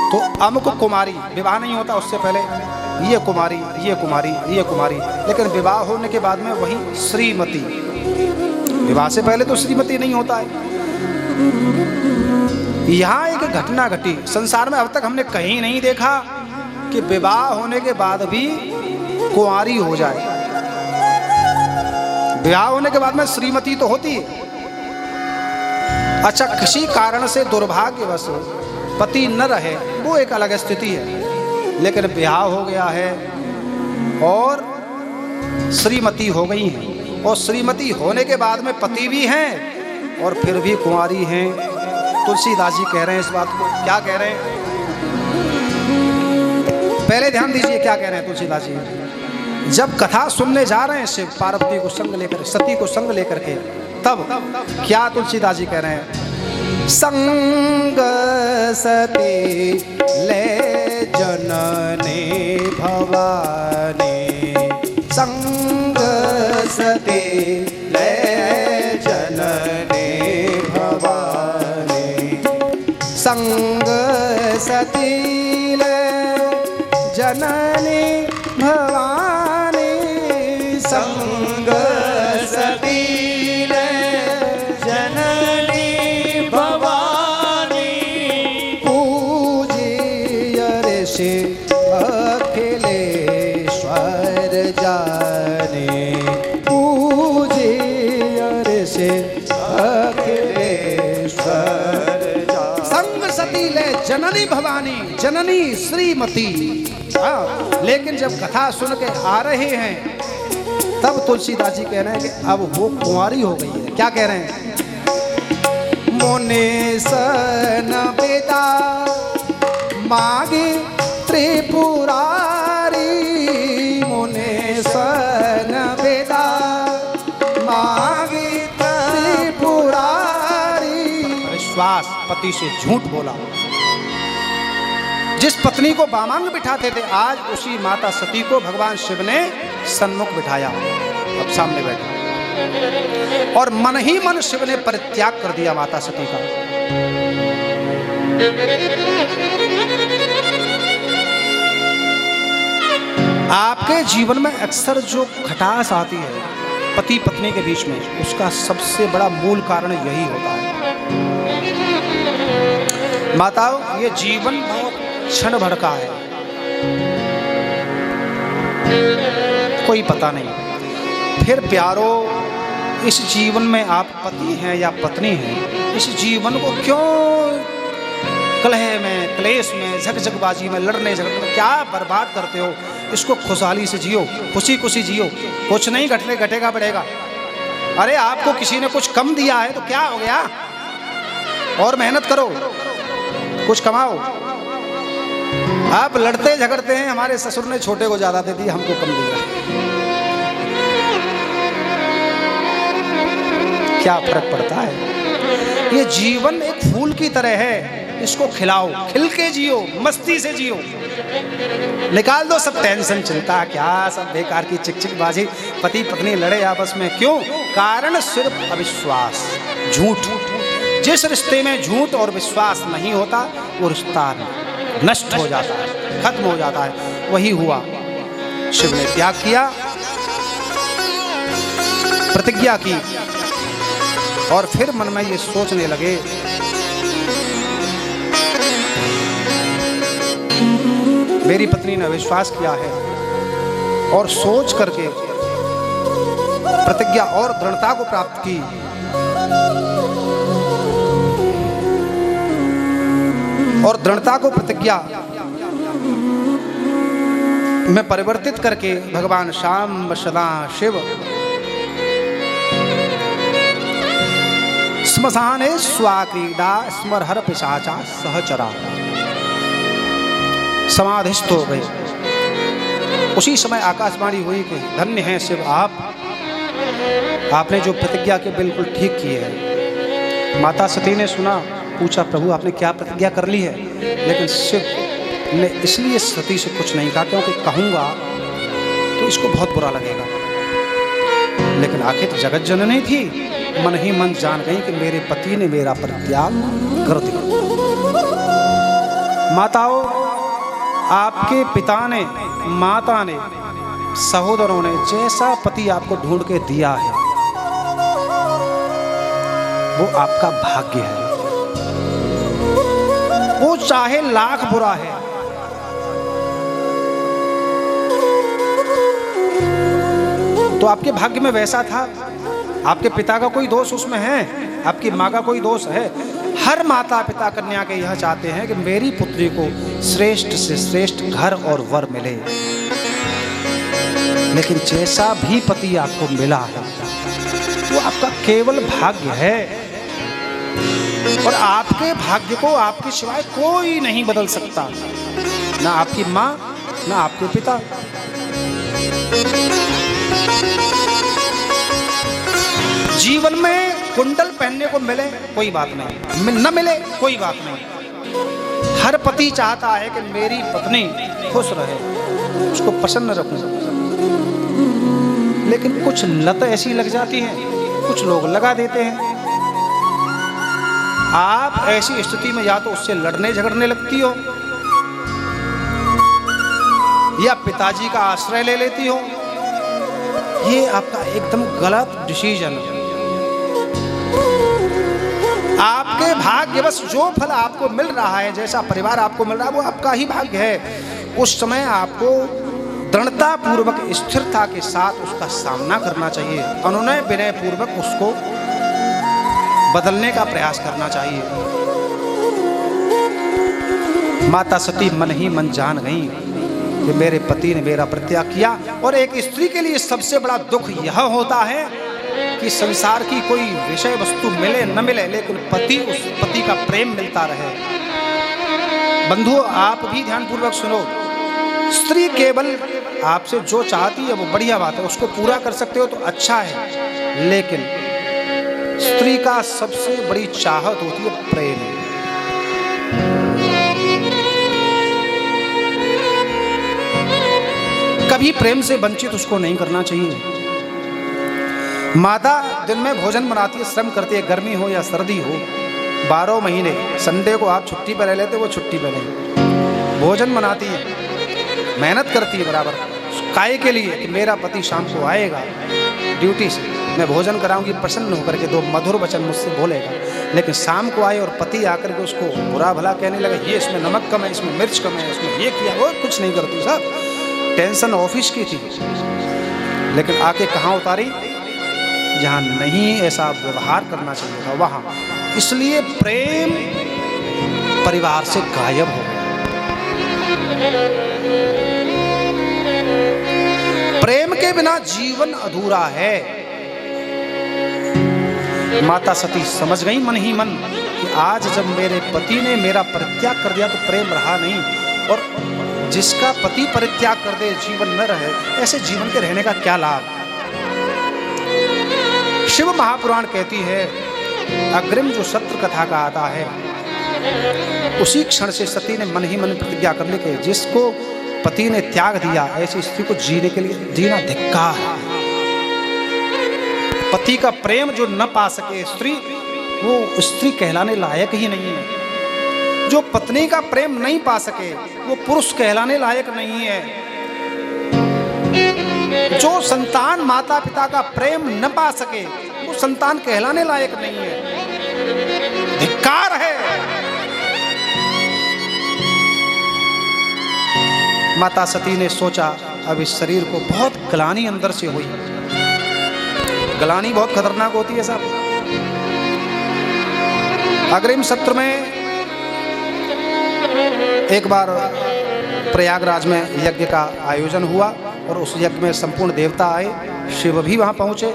तो अमुक कुमारी, विवाह नहीं होता उससे पहले ये कुमारी, ये कुमारी, ये कुमारी, लेकिन विवाह होने के बाद में वही श्रीमती। विवाह से पहले तो श्रीमती नहीं होता है। यहाँ एक घटना घटी, संसार में अब तक हमने कहीं नहीं देखा कि विवाह होने के बाद भी कुंवारी हो जाए। विवाह होने के बाद में श्रीमती तो होती है। अच्छा, किसी कारण से दुर्भाग्यवश पति न रहे वो एक अलग स्थिति है, लेकिन विवाह हो गया है और श्रीमती हो गई हैं, और श्रीमती होने के बाद में पति भी हैं और फिर भी कुंवारी हैं। तुलसीदास जी कह रहे हैं इस बात को, क्या कह रहे हैं, पहले ध्यान दीजिए क्या कह रहे हैं तुलसीदास जी। जब कथा सुनने जा रहे हैं शिव पार्वती को संग लेकर, सती को संग लेकर के, तब क्या तुलसीदास जी कह रहे हैं, संग सती ले जननी भवानी, संग सती ले जननी भवानी, संग सती ले जननी भवानी, संग सती ले जननी भवानी, पूजिय ऋषि अखिलेश्वर जाने, पूजिय ऋषि अखिलेश्वर जाने, संग सती ले जननी भवानी, जननी श्रीमती। लेकिन जब कथा सुन के आ रहे हैं तब तुलसीदास जी कह रहे हैं कि अब वो कुंवारी हो गई है। क्या कह रहे हैं, मुनि सन बेदा मागे त्रिपुरारी, मुनि सन बेदा मागे त्रिपुरारी। विश्वास, पति से झूठ बोला। जिस पत्नी को बामांग बिठाते थे आज उसी माता सती को भगवान शिव ने सन्मुख बिठाया। अब सामने बैठे और मन ही मन शिव ने परित्याग कर दिया माता सती का। आपके जीवन में अक्सर जो खटास आती है पति पत्नी के बीच में, उसका सबसे बड़ा मूल कारण यही होता है। माताओं, ये जीवन बहुत क्षण भर का है, कोई पता नहीं। फिर प्यारो, इस जीवन में आप पति हैं या पत्नी हैं, इस जीवन को क्यों कलह में, क्लेश में, झकझकबाजी में, लड़ने झगड़ने में क्या बर्बाद करते हो? इसको खुशहाली से जियो, खुशी खुशी जियो। कुछ नहीं घटेगा बढ़ेगा। अरे आपको किसी ने कुछ कम दिया है तो क्या हो गया? और मेहनत करो, कुछ कमाओ। आप लड़ते झगड़ते हैं, हमारे ससुर ने छोटे को ज्यादा दे दिया, हमको कम दिया, क्या फर्क पड़ता है? ये जीवन एक फूल की तरह है, इसको खिलाओ, खिल के जियो, मस्ती से जियो। निकाल दो सब टेंशन, चिंता, क्या सब बेकार की चिकचिकबाजी। पति पत्नी लड़े आपस में, क्यों? कारण सिर्फ अविश्वास, झूठ। जिस रिश्ते में झूठ और विश्वास नहीं होता वो रिश्ता नष्ट हो जाता है, खत्म हो जाता है। वही हुआ, शिव ने त्याग किया, प्रतिज्ञा की और फिर मन में ये सोचने लगे मेरी पत्नी ने विश्वास किया है, और सोच करके प्रतिज्ञा और दृढ़ता को प्राप्त की। और दृढ़ता को प्रतिज्ञा में परिवर्तित करके भगवान श्याम सदा शिव स्मशाने स्वाक्रीडा स्मरहर पिशाचा सहचरा समाधिस्थ हो गए। उसी समय आकाशवाणी हुई कि धन्य है शिव आपने जो प्रतिज्ञा की बिल्कुल ठीक की है। माता सती ने सुना, पूछा प्रभु आपने क्या प्रतिज्ञा कर ली है? लेकिन शिव ने इसलिए सती से कुछ नहीं कहा क्योंकि कहूँगा तो इसको बहुत बुरा लगेगा। लेकिन आखिर तो जगत जननी थी, मन ही मन जान गई कि मेरे पति ने मेरा परित्याग कर दिया। माताओं, आपके पिता ने, माता ने, सहोदरों ने जैसा पति आपको ढूंढ के दिया है वो आपका भाग्य है। वो चाहे लाख बुरा है, तो आपके भाग्य में वैसा था। आपके पिता का कोई दोष उसमें है, आपकी माँ का कोई दोष है। हर माता पिता कन्या के यह चाहते हैं कि मेरी पुत्री को श्रेष्ठ से श्रेष्ठ घर और वर मिले। लेकिन जैसा भी पति आपको मिला है वो आपका केवल भाग्य है, और आपके भाग्य को आपके सिवाय कोई नहीं बदल सकता, ना आपकी माँ ना आपके पिता। जीवन में कुंडल पहनने को मिले कोई बात नहीं, न मिले कोई बात नहीं। हर पति चाहता है कि मेरी पत्नी खुश रहे, उसको प्रसन्न रखूं। लेकिन कुछ लत ऐसी लग जाती है, कुछ लोग लगा देते हैं। आप ऐसी स्थिति में या तो उससे लड़ने झगड़ने लगती हो, या पिताजी का आश्रय ले लेती हो। ये आपका एकदम गलत डिसीजन है। आपके भाग्य बस जो फल आपको मिल रहा है, जैसा परिवार आपको मिल रहा है, वो आपका ही भाग्य है। उस समय आपको दृढ़ता पूर्वक, स्थिरता के साथ उसका सामना करना चाहिए। अनुनय विनय पूर्वक उसको बदलने का प्रयास करना चाहिए। माता सती मन ही मन जान गई कि मेरे पति ने मेरा परित्याग किया। और एक स्त्री के लिए सबसे बड़ा दुख यह होता है कि संसार की कोई विषय वस्तु मिले न मिले, लेकिन पति, उस पति का प्रेम मिलता रहे। बंधुओं, आप भी ध्यानपूर्वक सुनो। स्त्री केवल आपसे जो चाहती है वो बढ़िया बात है, उसको पूरा कर सकते हो तो अच्छा है। लेकिन स्त्री का सबसे बड़ी चाहत होती है प्रेम। कभी प्रेम से वंचित उसको नहीं करना चाहिए। माता दिन में भोजन बनाती है, श्रम करती है, गर्मी हो या सर्दी हो, 12 महीने संडे को आप छुट्टी पर रह लेते, वो छुट्टी पर नहीं, भोजन बनाती है, मेहनत करती है बराबर काय के लिए कि मेरा पति शाम को आएगा ड्यूटी से, मैं भोजन कराऊंगी, प्रसन्न होकर के 2 मधुर वचन मुझसे बोलेगा। लेकिन शाम को आए और पति आकर के उसको बुरा भला कहने लगा, ये इसमें नमक कम है, इसमें मिर्च कम है, इसमें ये किया, वो कुछ नहीं करती साहब। टेंशन ऑफिस की थी, लेकिन आके कहाँ उतारी, जहाँ नहीं ऐसा व्यवहार करना चाहिए था वहाँ। इसलिए प्रेम परिवार से गायब हो गया। प्रेम के बिना जीवन अधूरा है। माता सती समझ गई मन ही मन कि आज जब मेरे पति ने मेरा परित्याग कर दिया तो प्रेम रहा नहीं, और जिसका पति परित्याग कर दे जीवन न रहे, ऐसे जीवन के रहने का क्या लाभ। शिव महापुराण कहती है, अग्रिम जो सत्र कथा का आता है, उसी क्षण से सती ने मन ही मन प्रतिज्ञा कर ली कि जिसको पति ने त्याग दिया, ऐसी स्त्री को जीने के लिए जीना धिक्कार है। पति का प्रेम जो न पा सके स्त्री, वो स्त्री कहलाने लायक ही नहीं है। जो पत्नी का प्रेम नहीं पा सके, वो पुरुष कहलाने लायक नहीं है। जो संतान माता पिता का प्रेम न पा सके, वो संतान कहलाने लायक नहीं है, धिक्कार है। माता सती ने सोचा, अब इस शरीर को बहुत ग्लानि अंदर से हुई। ग्लानि बहुत खतरनाक होती है साहब। अग्रिम सत्र में एक बार प्रयागराज में यज्ञ का आयोजन हुआ और उस यज्ञ में संपूर्ण देवता आए, शिव भी वहाँ पहुँचे।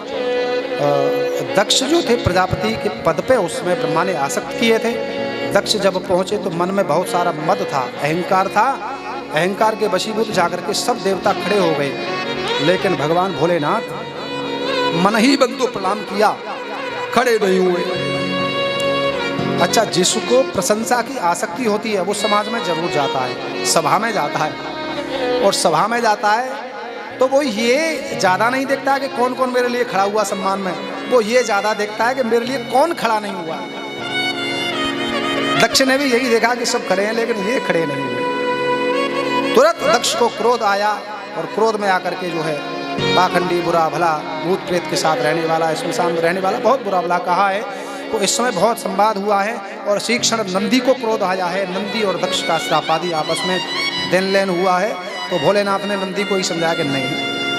दक्ष जो थे प्रजापति के पद पे, उसमें ब्रह्मा ने आसक्त किए थे। दक्ष जब पहुँचे तो मन में बहुत सारा मद था, अहंकार था। अहंकार के वशीभूत जाकर के सब देवता खड़े हो गए, लेकिन भगवान भोलेनाथ मन ही बंधु प्रणाम किया, खड़े नहीं हुए। अच्छा, जिसको प्रशंसा की आसक्ति होती है वो समाज में जरूर जाता है, सभा में जाता है, और सभा में जाता है तो वो ये ज़्यादा नहीं देखता है कि कौन कौन मेरे लिए खड़ा हुआ सम्मान में, वो ये ज़्यादा देखता है कि मेरे लिए कौन खड़ा नहीं हुआ। दक्ष ने भी यही देखा कि सब खड़े हैं, लेकिन ये खड़े नहीं हुए। तुरंत दक्ष को क्रोध आया, और क्रोध में आकर के जो है पाखंडी, बुरा भला, भूत प्रेत के साथ रहने वाला, श्मशान में रहने वाला, बहुत बुरा भला कहा है। तो इस समय बहुत संवाद हुआ है, और इसी क्षण नंदी को क्रोध आया है। नंदी और दक्ष का श्राप आदि आपस में देन लेन हुआ है। तो भोलेनाथ ने नंदी को ही समझाया कि नहीं,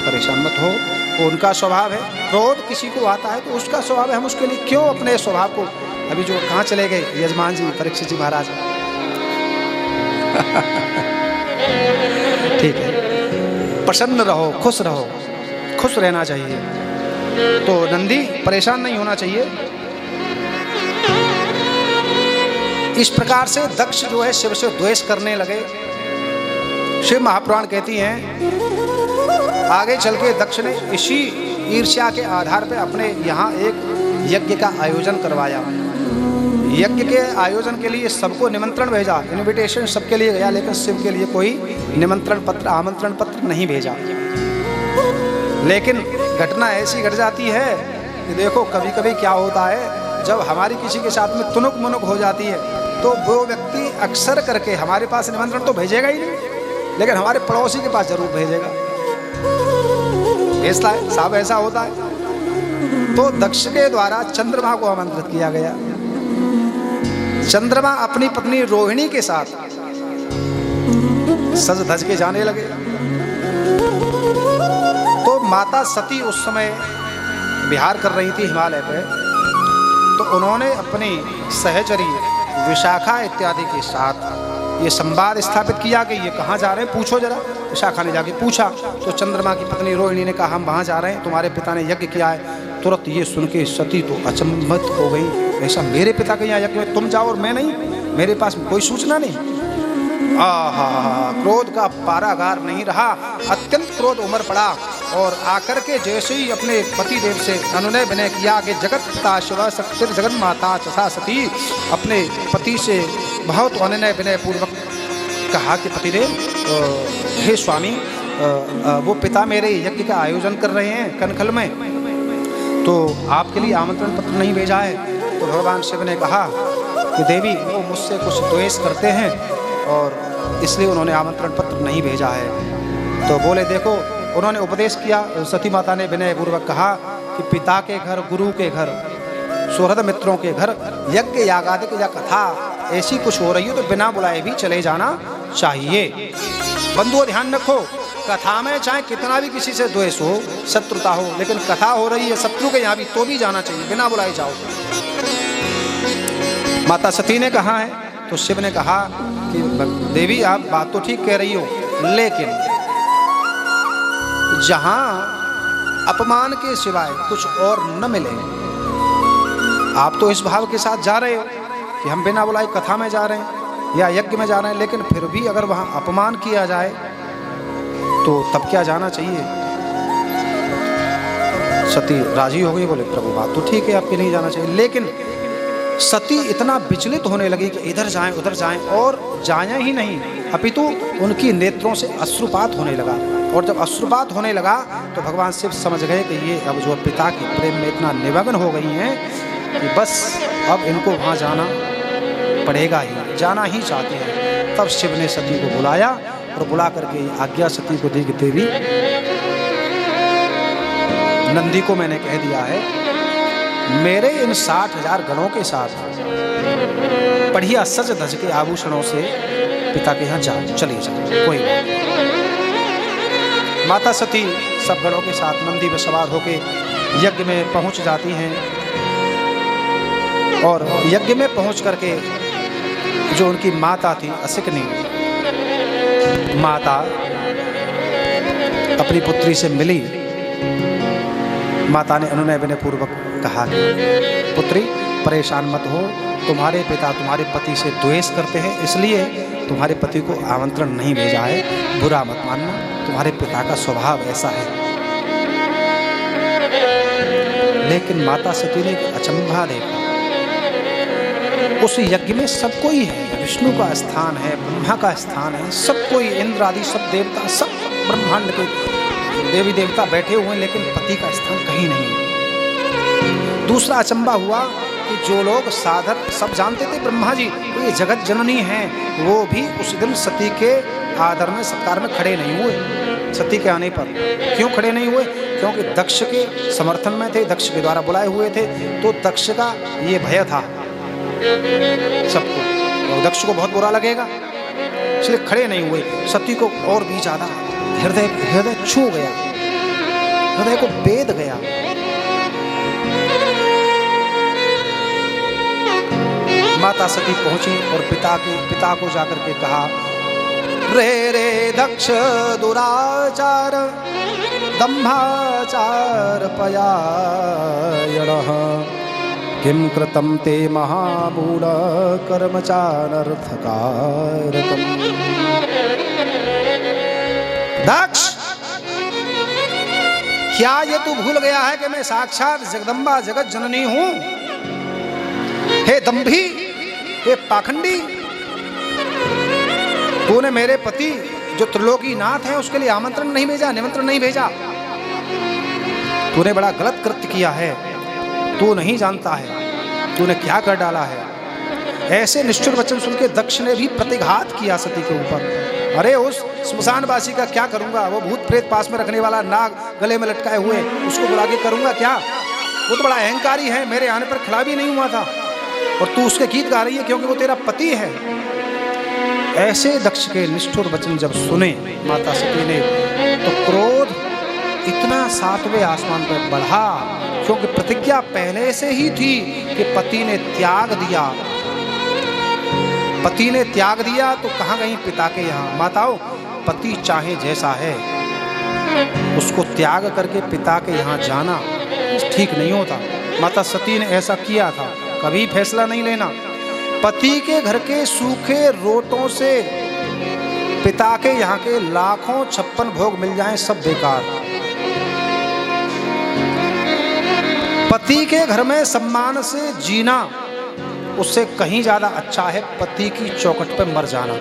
परेशान मत हो, वो उनका स्वभाव है। क्रोध किसी को आता है तो उसका स्वभाव है, हम उसके लिए क्यों अपने स्वभाव को। अभी जो कहाँ चले गए यजमान जी, परीक्षित जी महाराज, ठीक है, प्रसन्न रहो, खुश रहो, खुश रहना चाहिए। तो नंदी परेशान नहीं होना चाहिए। इस प्रकार से दक्ष जो है शिव से द्वेष करने लगे। शिव महापुराण कहती हैं, आगे चल के दक्ष ने इसी ईर्ष्या के आधार पर अपने यहाँ एक यज्ञ का आयोजन करवाया। यज्ञ के आयोजन के लिए सबको निमंत्रण भेजा, इनविटेशन सबके लिए गया, लेकिन शिव के लिए कोई निमंत्रण पत्र, आमंत्रण पत्र नहीं भेजा। लेकिन घटना ऐसी घट जाती है कि देखो कभी कभी क्या होता है, जब हमारी किसी के साथ में तुनुक मुनुक हो जाती है तो वो व्यक्ति अक्सर करके हमारे पास निमंत्रण तो भेजेगा ही नहीं, लेकिन हमारे पड़ोसी के पास जरूर भेजेगा, भेजता है साहब, ऐसा होता है। तो दक्ष के द्वारा चंद्रमा को आमंत्रित किया गया। चंद्रमा अपनी पत्नी रोहिणी के साथ सज धज के जाने लगे। तो माता सती उस समय विहार कर रही थी हिमालय पे, तो उन्होंने अपनी सहचरी विशाखा इत्यादि के साथ ये संवाद स्थापित किया कि ये कहाँ जा रहे हैं, पूछो जरा। विशाखा ने जाके पूछा तो चंद्रमा की पत्नी रोहिणी ने कहा, हम वहाँ जा रहे हैं, तुम्हारे पिता ने यज्ञ किया है। तुरंत ये सुन के सती तो अचंभित हो गई, ऐसा मेरे पिता के यहाँ यज्ञ में तुम जाओ और मैं नहीं, मेरे पास कोई सूचना नहीं। आहा, क्रोध का पारागार नहीं रहा, अत्यंत क्रोध उमड़ पड़ा, और आकर के जैसे ही अपने पति देव से अनुनय विनय किया कि जगत पिता शिव शक्ति जगन माता चसा सती, अपने पति से बहुत अनुनय विनय पूर्वक कहा कि पतिदेव, हे स्वामी, वो पिता मेरे यज्ञ का आयोजन कर रहे हैं कनखल में, तो आपके लिए आमंत्रण पत्र नहीं भेजा है। तो भगवान शिव ने कहा कि देवी वो मुझसे कुछ द्वेष करते हैं और इसलिए उन्होंने आमंत्रण पत्र नहीं भेजा है। तो बोले देखो, उन्होंने उपदेश किया। सती माता ने विनय पूर्वक कहा कि पिता के घर, गुरु के घर, सुहृद मित्रों के घर यज्ञ यागादिक या कथा ऐसी कुछ हो रही हो तो बिना बुलाए भी चले जाना चाहिए। बंधुओं ध्यान रखो, कथा में चाहे कितना भी किसी से द्वेष हो, शत्रुता हो, लेकिन कथा हो रही है शत्रु के यहाँ भी तो भी जाना चाहिए, बिना बुलाए जाओ। माता सती ने कहा है तो शिव ने कहा कि देवी आप बात तो ठीक कह रही हो, लेकिन जहां अपमान के सिवाय कुछ और न मिले, आप तो इस भाव के साथ जा रहे हो कि हम बिना बुलाए कथा में जा रहे हैं या यज्ञ में जा रहे हैं, लेकिन फिर भी अगर वहां अपमान किया जाए तो तब क्या जाना चाहिए? सती राजी हो गई, बोले प्रभु बात तो ठीक है, आपके नहीं जाना चाहिए। लेकिन सती इतना विचलित होने लगी कि इधर जाएं उधर जाएं, और जाया ही नहीं अपितु उनकी नेत्रों से अश्रुपात होने लगा। और जब अश्रुपात होने लगा तो भगवान शिव समझ गए कि ये अब जो पिता के प्रेम में इतना निमग्न हो गई हैं कि बस अब इनको वहाँ जाना पड़ेगा ही, जाना ही चाहते हैं। तब शिव ने सती को बुलाया और बुला करके आज्ञा सती को दी कि देवी नंदी को मैंने कह दिया है मेरे इन 60,000 गणों के साथ बढ़िया सज धज के आभूषणों से पिता के यहाँ जाओ, चले जाओ, कोई बात नहीं। माता सती सब गणों के साथ नंदी में सवार होके यज्ञ में पहुंच जाती हैं और यज्ञ में पहुंच करके जो उनकी माता थी असिकनी माता अपनी पुत्री से मिली। माता ने अनुनय विनय पूर्वक कहा कि पुत्री परेशान मत हो, तुम्हारे पिता तुम्हारे पति से द्वेष करते हैं, इसलिए तुम्हारे पति को आमंत्रण नहीं भेजा है, बुरा मत मानना, तुम्हारे पिता का स्वभाव ऐसा है। लेकिन माता सती ने अचंभा देखा, उस यज्ञ में सब कोई है, विष्णु का स्थान है, ब्रह्मा का स्थान है, सब कोई, इंद्र आदि सब देवता, सब ब्रह्मांड के देवी देवता बैठे हुए हैं, लेकिन पति का स्थान कहीं नहीं। दूसरा अचंबा हुआ कि जो लोग साधक सब जानते थे ब्रह्मा जी तो ये जगत जननी हैं, वो भी उस दिन सती के आदर में सत्कार में खड़े नहीं हुए। सती के आने पर क्यों खड़े नहीं हुए? क्योंकि दक्ष के समर्थन में थे, दक्ष के द्वारा बुलाए हुए थे, तो दक्ष का ये भय था सबको, और दक्ष को बहुत बुरा लगेगा, इसलिए खड़े नहीं हुए। सती को और भी ज्यादा हृदय छू गया, हृदय को बेद गया। माता सती पहुंची और पिता को जाकर के कहा, रे दक्ष दुराचार दंभाचार पयायणः किं कृतं ते महामूढ कर्मचानर्थकारतम्। दक्ष, क्या ये तू भूल गया है कि मैं साक्षात जगदम्बा जगत जननी हूं? हे दंभी, हे पाखंडी, तूने मेरे पति जो त्रिलोकीनाथ है उसके लिए आमंत्रण नहीं भेजा, निमंत्रण नहीं भेजा। तूने बड़ा गलत कृत्य किया है, तू नहीं जानता है तूने क्या कर डाला है। ऐसे निष्ठुर वचन सुन के दक्ष ने भी प्रतिघात किया सती के ऊपर। अरे उस स्मशानवासी का क्या करूंगा, वो भूत प्रेत पास में रखने वाला नाग गले में लटकाए हुए, उसको बुला के करूंगा क्या? वो तो बड़ा अहंकारी है, मेरे आने पर खड़ा भी नहीं हुआ था और तू उसके गीत गा रही है क्योंकि वो तेरा पति है। ऐसे दक्ष के निष्ठुर वचन जब सुने माता सती ने तो क्रोध इतना 7वें आसमान पर बढ़ा, क्योंकि प्रतिज्ञा पहले से ही थी कि पति ने त्याग दिया। पति ने त्याग दिया तो कहाँ गई पिता के यहाँ। माताओं, पति चाहे जैसा है उसको त्याग करके पिता के यहाँ जाना ठीक नहीं होता। माता सती ने ऐसा किया था, कभी फैसला नहीं लेना। पति के घर के सूखे रोटों से पिता के यहाँ के लाखों 56 भोग मिल जाएं, सब बेकार। पति के घर में सम्मान से जीना उससे कहीं ज्यादा अच्छा है पति की चौखट पर मर जाना।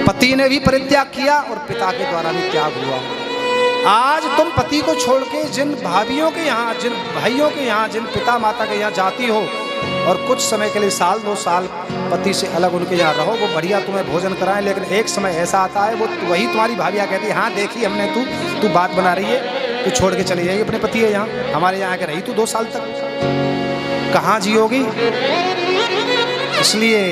पति ने भी परित्याग किया और पिता के द्वारा भी त्याग हुआ। आज तुम पति को छोड़ के जिन भाभियों के यहाँ, जिन भाइयों के यहाँ, जिन पिता माता के यहाँ जाती हो और कुछ समय के लिए 1-2 साल पति से अलग उनके यहाँ रहो, वो बढ़िया तुम्हें भोजन कराएं, लेकिन एक समय ऐसा आता है वो वही तुम्हारी भाभियाँ कहती है, हाँ देखी हमने, तू बात बना रही है, तू छोड़ के चली जाएगी अपने पति है यहाँ, हमारे यहाँ आके रही तू 2 साल तक, कहाँ जियोगी। इसलिए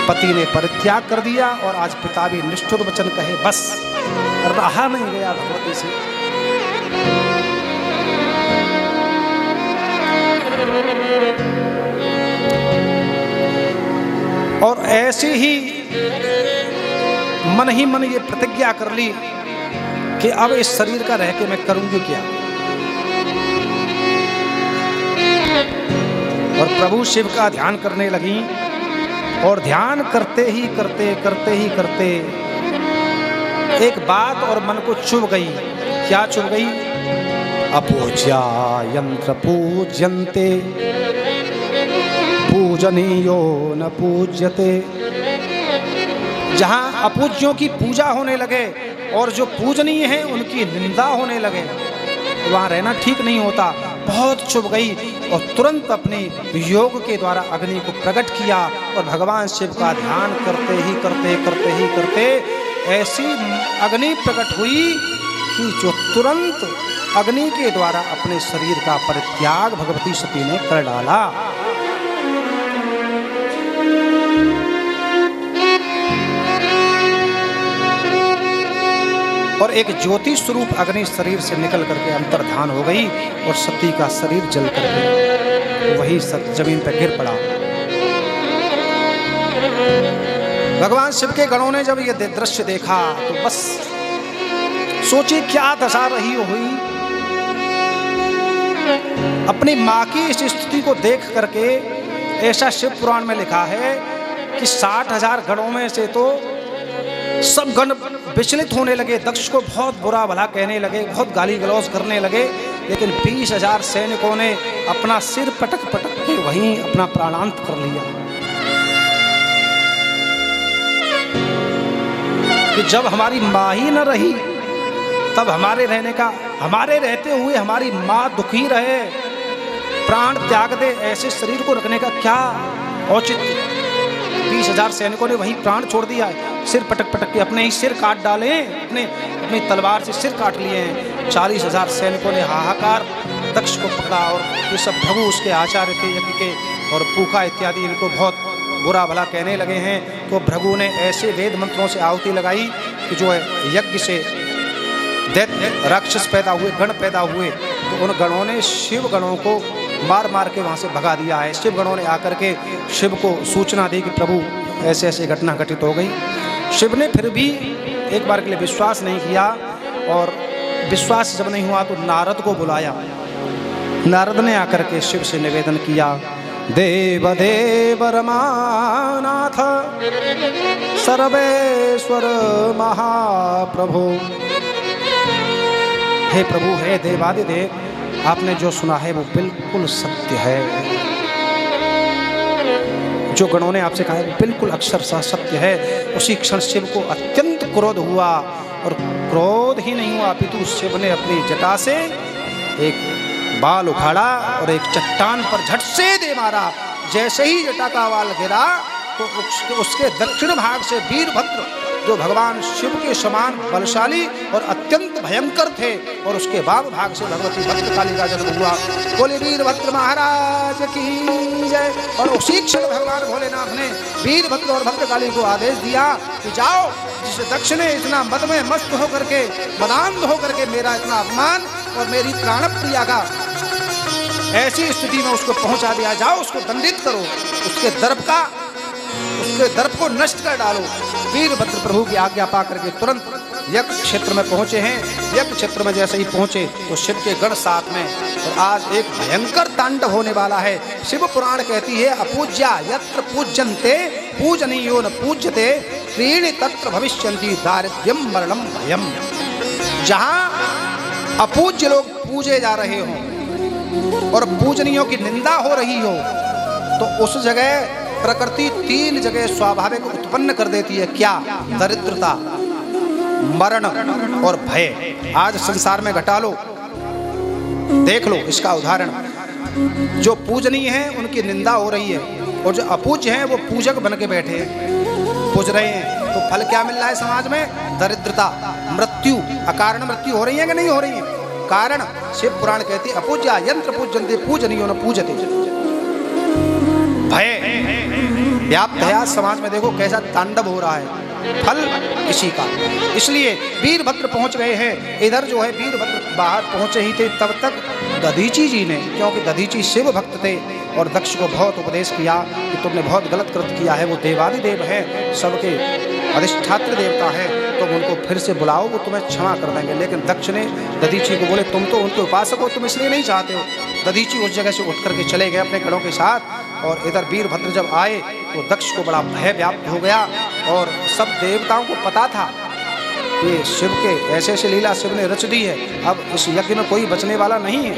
पति ने परित्याग कर दिया और आज पिता भी निष्ठुर वचन कहे, बस रहा नहीं गया भगवती से। और ऐसे ही मन ये प्रतिज्ञा कर ली कि अब इस शरीर का रह के मैं करूंगी क्या। और प्रभु शिव का ध्यान करने लगी और ध्यान करते ही करते एक बात और मन को चुभ गई। क्या चुभ गई? अपूज्या यंत्र पूज्यन्ते पूजनीयो न पूज्यते। जहां अपूज्यों की पूजा होने लगे और जो पूजनीय हैं उनकी निंदा होने लगे, वहां रहना ठीक नहीं होता। बहुत चुभ गई और तुरंत अपने योग के द्वारा अग्नि को प्रकट किया और भगवान शिव का ध्यान करते ही ऐसी अग्नि प्रकट हुई कि जो तुरंत अग्नि के द्वारा अपने शरीर का परित्याग भगवती सती ने कर डाला। और एक ज्योति स्वरूप अग्नि शरीर से निकल करके अंतर्धान हो गई और सती का शरीर जल करके वही जमीन पर गिर पड़ा। भगवान शिव के गणों ने जब यह दृश्य देखा तो बस सोचे क्या दशा रही हुई। अपनी मां की इस स्थिति को देख करके, ऐसा शिव पुराण में लिखा है कि 60,000 गणों में से तो सब गण विचलित होने लगे, दक्ष को बहुत बुरा भला कहने लगे, बहुत गाली गलौज करने लगे, लेकिन 20,000 सैनिकों ने अपना सिर पटक के वहीं अपना प्राणांत कर लिया। कि जब हमारी माँ ही न रही तब हमारे रहते हुए हमारी माँ दुखी रहे, प्राण त्याग दे, ऐसे शरीर को रखने का क्या औचित्य। 20,000 सैनिकों ने वहीं प्राण छोड़ दिया है, सिर पटक के अपने ही सिर काट डाले, अपनी तलवार से सिर काट लिए हैं। 40,000 सैनिकों ने हाहाकार दक्ष को पकड़ा और ये सब भृगु उसके आचार्य थे यज्ञ के और पूका इत्यादि इनको बहुत बुरा भला कहने लगे हैं। तो भृगु ने ऐसे वेद मंत्रों से आहुति लगाई कि जो है यज्ञ से दैत्य राक्षस पैदा हुए, गण पैदा हुए, तो उन गणों ने शिव गणों को मार के वहाँ से भगा दिया है। शिव गणों ने आकर के शिव को सूचना दी कि प्रभु ऐसे ऐसे घटना घटित हो गई। शिव ने फिर भी एक बार के लिए विश्वास नहीं किया और विश्वास जब नहीं हुआ तो नारद को बुलाया। नारद ने आकर के शिव से निवेदन किया, देव देव रमानाथ सर्वेश्वर महाप्रभु। हे प्रभु, हे देवादिदेव, आपने जो सुना है वो बिल्कुल सत्य है। जो गणों ने आपसे कहा है वो बिल्कुल अक्षरशः सत्य है। उसी क्षण शिव को अत्यंत क्रोध हुआ और क्रोध ही नहीं हुआ अपितु शिव ने अपनी जटा से एक बाल उखाड़ा और एक चट्टान पर झट से दे मारा। जैसे ही जटा का बाल गिरा तो उसके दक्षिण भाग से वीरभद्र, जो भगवान शिव के समान बलशाली और अत्यंत भयंकर थे, और उसके वाम भाग से भगवती भद्रकाली का जन्म हुआ। बोले वीरभद्र महाराज की जय। और उसी क्षण भगवान भोलेनाथ ने वीरभद्र और भद्रकाली को आदेश दिया कि जाओ, जिस दक्ष ने इतना मद में मस्त होकर के, मदान्ध होकर के मेरा इतना अपमान और मेरी प्राण प्रिया का ऐसी स्थिति में उसको पहुंचा दिया, जाओ उसको दंडित करो, उसके दर्प को नष्ट कर डालो। वीरभद्र प्रभु की आज्ञा पा करके तुरंत यज्ञ क्षेत्र में पहुंचे हैं। यज्ञ क्षेत्र में जैसे ही पहुंचे तो शिव के गण साथ में, और आज एक भयंकर तांडव होने वाला है। शिव पुराण कहती है, अपूज्या यत्र पूज्यन्ते पूजनीयो न पूज्यते त्रीणि तत्र भविष्यन्ति दारिद्र्यम मरणम भयम। जहां अपूज्य लोग पूजे जा रहे हो और पूजनीयों की निंदा हो रही हो, तो उस जगह प्रकृति 3 जगह स्वाभाविक उत्पन्न कर देती है। क्या? दरिद्रता, मरण और भय। आज संसार में घटा लो, देख लो इसका उदाहरण। जो पूजनीय है उनकी निंदा हो रही है, और जो अपूज्य हैं वो पूजक बन के बैठे हैं, पूज रहे हैं। तो फल क्या मिल रहा है समाज में? दरिद्रता, मृत्यु। अकारण मृत्यु हो रही है कि नहीं हो रही है? कारण शिव पुराण कहती है अपूज्या यंत्र पूजन्ते पूजनीयो न पूजते। भय व्याप्त है आज समाज में, देखो कैसा तांडव हो रहा है। फल इसी का। इसलिए वीरभद्र पहुंच गए हैं। इधर जो है वीरभद्र बाहर पहुंचे ही थे तब तक दधीची जी ने, क्योंकि दधीची शिव भक्त थे और दक्ष को बहुत उपदेश किया कि तुमने बहुत गलत कृत्य किया है, वो देवादिदेव है, सबके अधिष्ठात्र देवता है, तुम उनको फिर से बुलाओ, वो तुम्हें क्षमा कर देंगे। लेकिन दक्ष ने दधीची को बोले तुम तो उनके उपासक हो, तुम इसलिए नहीं चाहते हो। दधीची उस जगह से उठ करके चले गए अपने गणों के साथ। और इधर वीरभद्र जब आए तो दक्ष को बड़ा भय व्याप्त हो गया, और सब देवताओं को पता था कि शिव के ऐसे ऐसे लीला शिव ने रच दी है, अब इस यज्ञ में कोई बचने वाला नहीं है।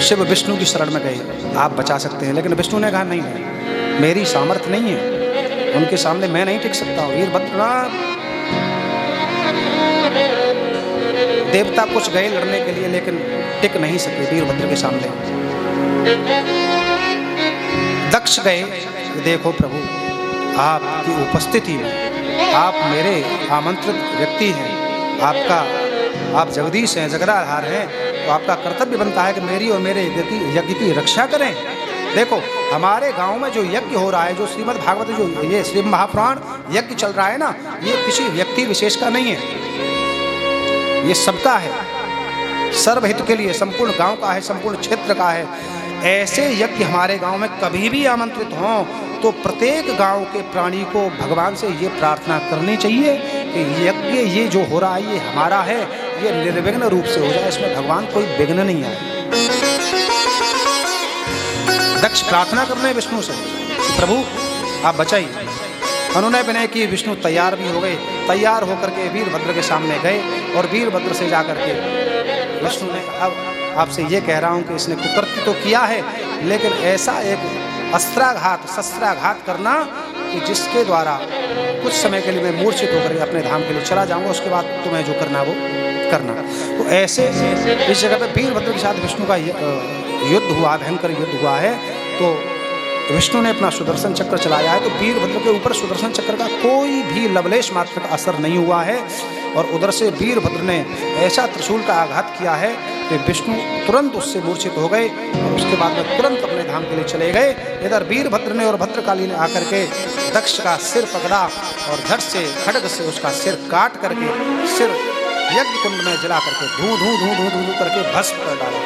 शिव विष्णु की शरण में गए, आप बचा सकते हैं। लेकिन विष्णु ने कहा नहीं, मेरी सामर्थ्य नहीं है, उनके सामने मैं नहीं टिक सकता हूँ। वीरभद्र देवता कुछ गए लड़ने के लिए, लेकिन टिक नहीं सके वीरभद्र के सामने। दक्ष गए, देखो प्रभु आपकी उपस्थिति में, आप मेरे आमंत्रित व्यक्ति हैं, आप जगदीश हैं, जगदाधार हैं, तो आपका कर्तव्य बनता है कि मेरी और मेरे यज्ञ की रक्षा करें। देखो हमारे गांव में जो यज्ञ हो रहा है, जो श्रीमद् भागवत, जो ये श्री महापुराण यज्ञ चल रहा है ना, ये किसी व्यक्ति विशेष का नहीं है, ये सबका है, सर्वहित के लिए, संपूर्ण गांव का है, संपूर्ण क्षेत्र का है। ऐसे यज्ञ हमारे गांव में कभी भी आमंत्रित हों तो प्रत्येक गांव के प्राणी को भगवान से ये प्रार्थना करनी चाहिए कि यज्ञ ये जो हो रहा है ये हमारा है, ये निर्विघ्न रूप से हो जाए, इसमें भगवान कोई विघ्न नहीं आए। दक्ष प्रार्थना करने विष्णु से, प्रभु आप बचाइए। अनुनय विनय की, विष्णु तैयार भी हो गए। तैयार होकर के वीरभद्र के सामने गए और वीरभद्र से जाकर के विष्णु ने अब आपसे ये कह रहा हूँ कि इसने कुकृत्य तो किया है, लेकिन ऐसा एक अस्त्राघात शस्त्राघात करना कि जिसके द्वारा कुछ समय के लिए मैं मूर्छित होकर अपने धाम के लिए चला जाऊंगा, उसके बाद तुम्हें जो करना वो करना। तो ऐसे इस जगह पे वीरभद्र के साथ विष्णु का युद्ध हुआ, भयंकर युद्ध हुआ है। तो विष्णु ने अपना सुदर्शन चक्र चलाया है, तो वीरभद्र के ऊपर सुदर्शन चक्र का कोई भी लवलेश मात्र का असर नहीं हुआ है। और उधर से वीरभद्र ने ऐसा त्रिशूल का आघात किया है कि विष्णु तुरंत उससे मूर्छित हो गए और उसके बाद में तुरंत अपने धाम के लिए चले गए। इधर वीरभद्र ने और भद्रकाली ने आकर के दक्ष का सिर पकड़ा और धड़ से खड्ग से उसका सिर काट करके सिर यज्ञ कुंड में जला करके धू धू धू धू धू करके भस्म कर डाला।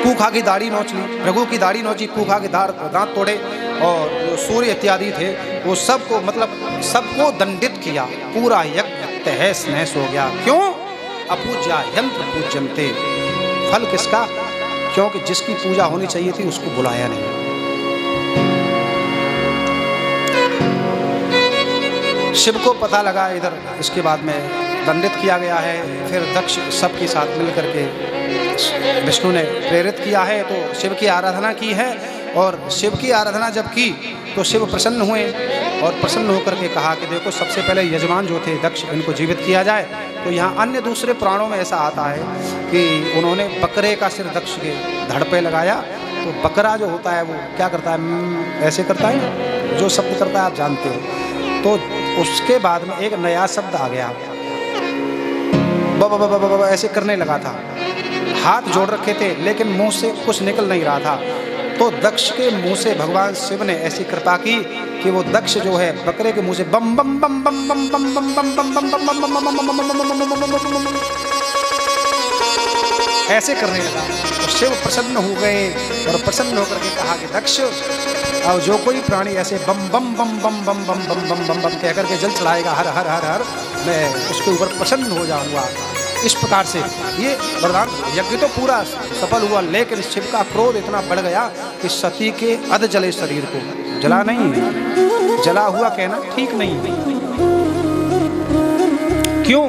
पूखा की दाढ़ी नोच ली, भृगु की दाढ़ी नोची, पूखा के दांत तोड़े, और जो सूर्य इत्यादि थे वो सबको सबको दंडित किया। पूरा यज्ञ तहस नहस हो गया। क्यों? अपूज्या यंत्र पूज्यन्ते। फल किसका? क्योंकि जिसकी पूजा होनी चाहिए थी उसको बुलाया नहीं। शिव को पता लगा, इधर इसके बाद में दंडित किया गया है। फिर दक्ष सबके साथ मिलकर के विष्णु ने प्रेरित किया है, तो शिव की आराधना की है। और शिव की आराधना जब की तो शिव प्रसन्न हुए और प्रसन्न होकर के कहा कि देखो सबसे पहले यजमान जो थे दक्ष, इनको जीवित किया जाए। तो यहाँ अन्य दूसरे पुराणों में ऐसा आता है कि उन्होंने बकरे का सिर दक्ष के धड़ पे लगाया। तो बकरा जो होता है वो क्या करता है, ऐसे करता है ना, जो शब्द करता है आप जानते हो। तो उसके बाद में एक नया शब्द आ गया, बाबा ऐसे करने लगा था, हाथ जोड़ रखे थे लेकिन मुंह से कुछ निकल नहीं रहा था। तो दक्ष के मुंह से भगवान शिव ने ऐसी कृपा की कि वो दक्ष जो है बकरे के मुंह से बम बम बम बम बम बम बम बम बम बम बम ऐसे करने लगा। तो शिव प्रसन्न हो गए और प्रसन्न होकर के कहा कि दक्ष, और जो कोई प्राणी ऐसे बम बम बम बम बम बम बम बम बम बम कह करके जल चढ़ाएगा हर हर हर हर, मैं उसके ऊपर प्रसन्न हो जाऊंगा। इस प्रकार से ये वरदान यज्ञ तो पूरा सफल हुआ, लेकिन शिव का क्रोध इतना बढ़ गया कि सती के अध जले शरीर को जला नहीं, जला हुआ कहना ठीक नहीं। क्यों?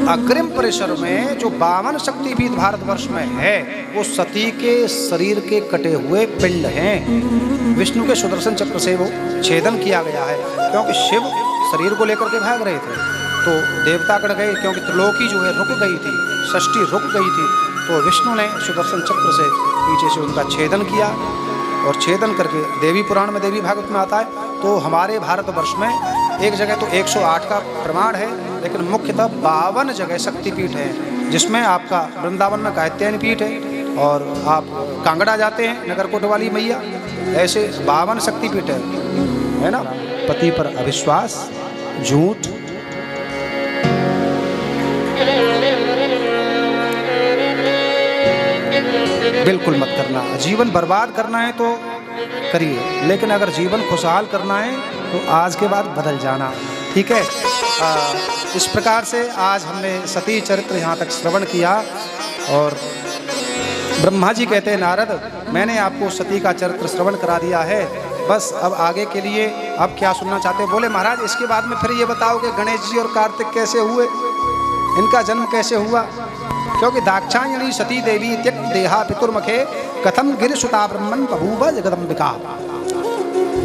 अग्रिम परिसर में जो 52 शक्तिपीठ भारतवर्ष में है वो सती के शरीर के कटे हुए पिंड हैं। विष्णु के सुदर्शन चक्र से वो छेदन किया गया है, क्योंकि शिव शरीर को लेकर के भाग रहे थे तो देवतागण गए, क्योंकि त्रिलोकी जो है रुक गई थी, षष्ठी रुक गई थी, तो विष्णु ने सुदर्शन चक्र से पीछे से उनका छेदन किया और छेदन करके देवी पुराण में, देवी भागवत में आता है। तो हमारे भारतवर्ष में एक जगह तो 108 का प्रमाण है, लेकिन मुख्यतः 52 जगह शक्तिपीठ है, जिसमें आपका वृंदावन में कात्यायनी पीठ है और आप कांगड़ा जाते हैं नगरकोट वाली मैया, ऐसे 52 शक्तिपीठ है ना। पति पर अविश्वास, झूठ, बिल्कुल मत करना। जीवन बर्बाद करना है तो करिए, लेकिन अगर जीवन खुशहाल करना है तो आज के बाद बदल जाना, ठीक है। इस प्रकार से आज हमने सती चरित्र यहाँ तक श्रवण किया और ब्रह्मा जी कहते हैं, नारद मैंने आपको सती का चरित्र श्रवण करा दिया है, बस अब आगे के लिए आप क्या सुनना चाहते हैं। बोले महाराज इसके बाद में फिर ये बताओ कि गणेश जी और कार्तिक कैसे हुए, इनका जन्म कैसे हुआ, क्योंकि दाक्षायणी सती देवी त्यक्त देहा पितुर्मुखे कथम गिरिसुता ब्रह्मन बभूव जगदम्बिका।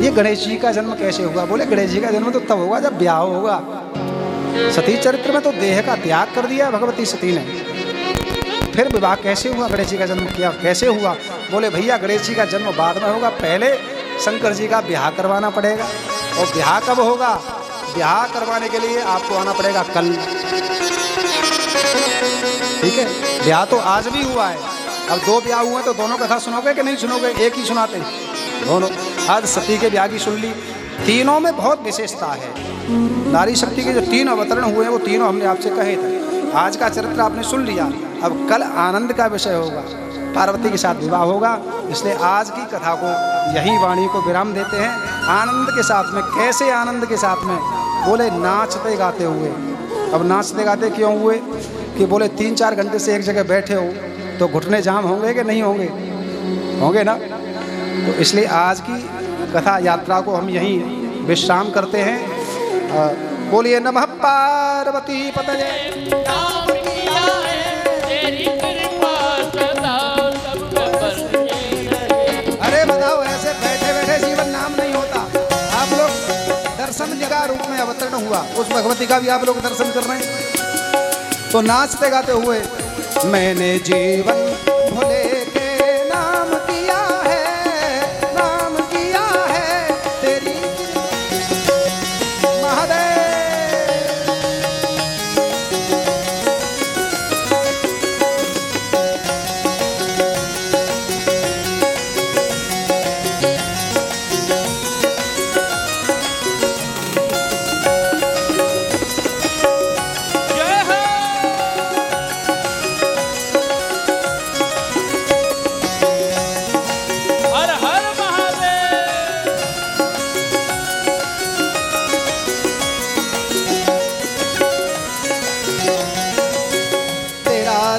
ये गणेश जी का जन्म कैसे हुआ। बोले गणेश जी का जन्म तो तब होगा जब ब्याह होगा। सती चरित्र में तो देह का त्याग कर दिया भगवती सती ने, फिर विवाह कैसे हुआ, गणेश जी का जन्म किया कैसे हुआ। बोले भैया गणेश जी का जन्म बाद में होगा, पहले शंकर जी का ब्याह करवाना पड़ेगा। और ब्याह कब होगा, ब्याह करवाने के लिए आपको आना पड़ेगा कल, ठीक है। ब्याह तो आज भी हुआ है, अब 2 ब्याह हुए तो दोनों कथा सुनोगे कि नहीं सुनोगे, एक ही सुनाते दोनों। आज सती के ब्याह की सुन ली, तीनों में बहुत विशेषता है। नारी शक्ति के जो 3 अवतरण हुए हैं वो तीनों हमने आपसे कहे थे। आज का चरित्र आपने सुन लिया, अब कल आनंद का विषय होगा, पार्वती के साथ विवाह होगा। इसलिए आज की कथा को यही वाणी को विराम देते हैं। आनंद के साथ में, कैसे आनंद के साथ में, बोले नाचते गाते हुए। अब नाचते गाते क्यों हुए कि बोले 3-4 घंटे से एक जगह बैठे हो तो घुटने जाम होंगे कि नहीं होंगे, होंगे ना। तो इसलिए आज की कथा यात्रा को हम यहीं विश्राम करते हैं। बोलिए नमः पार्वती पतये। अरे बताओ ऐसे बैठे बैठे जीवन नाम नहीं होता। आप लोग दर्शन जगह रूप में अवतरण हुआ, उस भगवती का भी आप लोग दर्शन कर रहे हैं। तो नाचते गाते हुए मैंने जीवन भोले के नाम किया है, नाम किया है तेरी महादेव।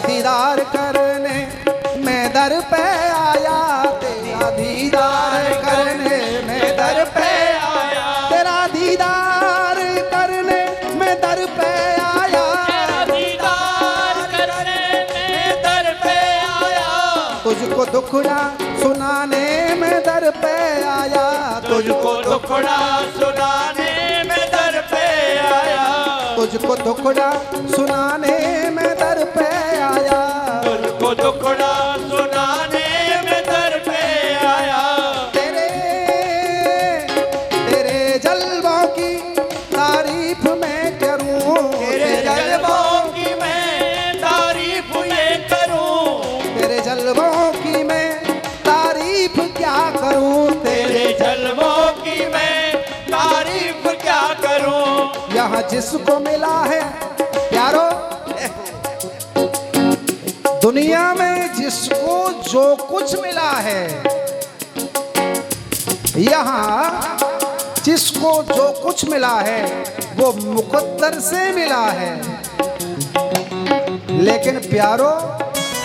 दीदार करने मैं दर पे आया, तेरा दीदार करने मैं दर पे आया, तेरा दीदार करने मैं दर पे आया, तेरा दीदार करने मैं दर पे आया, तुझको दुखड़ा सुनाने मैं दर पे आया, तुझको दुखड़ा सुनाने मैं दर पे आया, तुझको दुखड़ा सुनाने मैं दर पे आया, तुझको दुखड़ा सुनाने में दर पे आया। तेरे तेरे जलवों की तारीफ मैं करूं, तेरे जलवों की मैं तारीफ ये करूं, तेरे जलवों की मैं तारीफ क्या करूं, तेरे जलवों की मैं तारीफ क्या करूं। यहाँ जिसको मिला है प्यारो, दुनिया में जिसको जो कुछ मिला है, यहाँ जिसको जो कुछ मिला है वो मुकद्दर से मिला है। लेकिन प्यारो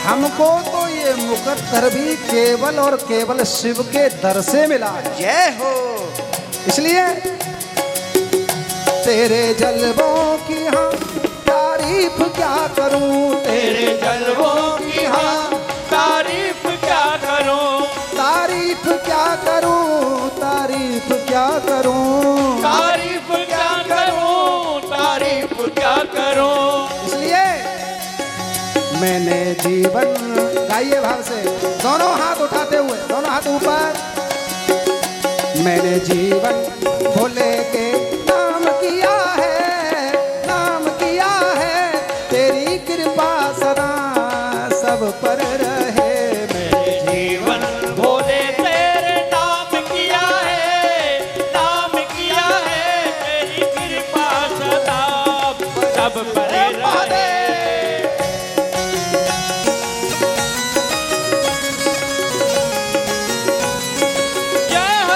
हमको तो ये मुकद्दर भी केवल और केवल शिव के दर से मिला है। जय हो। इसलिए तेरे जलवों की हम तारीफ तारीफ क्या करूं तेरे जलवों की हाँ तारीफ क्या करूं, तारीफ क्या करूं, तारीफ क्या करूं, तारीफ क्या करूं, तारीफ क्या करूं। इसलिए मैंने जीवन, गाइए भाव से, दोनों हाथ उठाते हुए, दोनों हाथ ऊपर। मैंने जीवन भोले के नाम किया है, नाम किया है, तेरी कृपा सदा सब पर रहे। मैंने जीवन भोले तेरे नाम किया है, नाम किया है, तेरी कृपा सदा सब पर रहे। जय हो।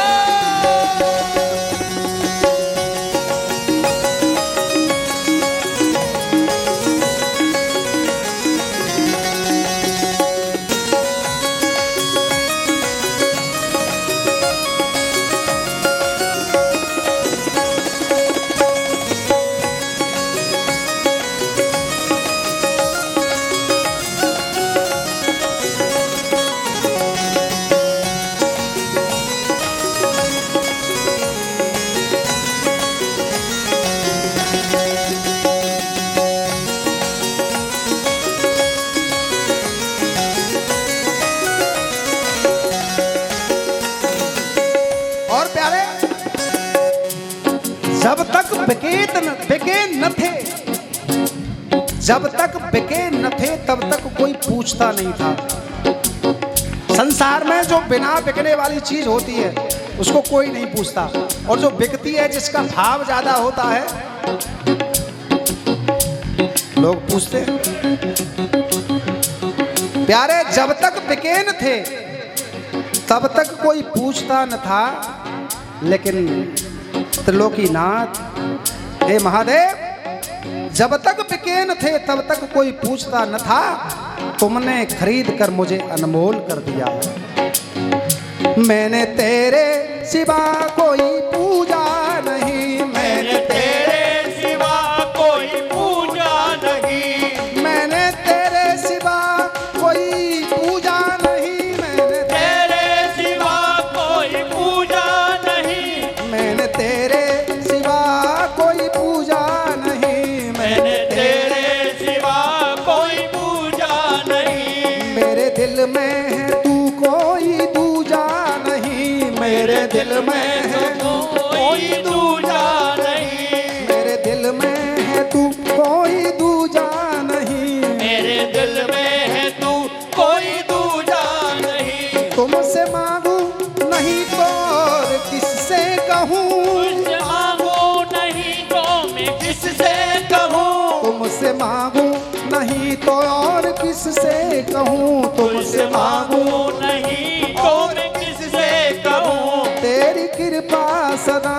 और प्यारे, जब तक बिके न थे, जब तक बिके न थे तब तक कोई पूछता नहीं था। संसार में जो बिना बिकने वाली चीज होती है उसको कोई नहीं पूछता, और जो बिकती है, जिसका भाव ज्यादा होता है, लोग पूछते हैं। प्यारे, जब तक बिके न थे तब तक कोई पूछता न था, लेकिन त्रिलोकीनाथ हे महादेव, जब तक बिके न थे तब तक कोई पूछता न था, तुमने खरीद कर मुझे अनमोल कर दिया। मैंने तेरे सिवा कोई पूजा नहीं, मैंने तेरे सिवा कोई पूजा नहीं, मैंने तेरे सिवा कोई पूजा नहीं, मैंने तेरे सिवा कोई पूजा नहीं, मैंने तेरे सिवा कोई पूजा नहीं, मैंने तेरे सिवा कोई पूजा नहीं। मेरे दिल में है तू कोई दूजा नहीं, मेरे दिल में है कोई दूजा नहीं, मेरे दिल में है तू कोई दूजा नहीं, मेरे दिल में है तू कोई दूजा नहीं। तुमसे मांगू नहीं तो और किससे कहूँ, तुझसे मांगू नहीं तो मैं किससे कहूँ, तुमसे मांगू नहीं तो और किससे कहूँ, तुमसे मांगू नहीं तो मैं किससे कहूँ। तेरी कृपा सदा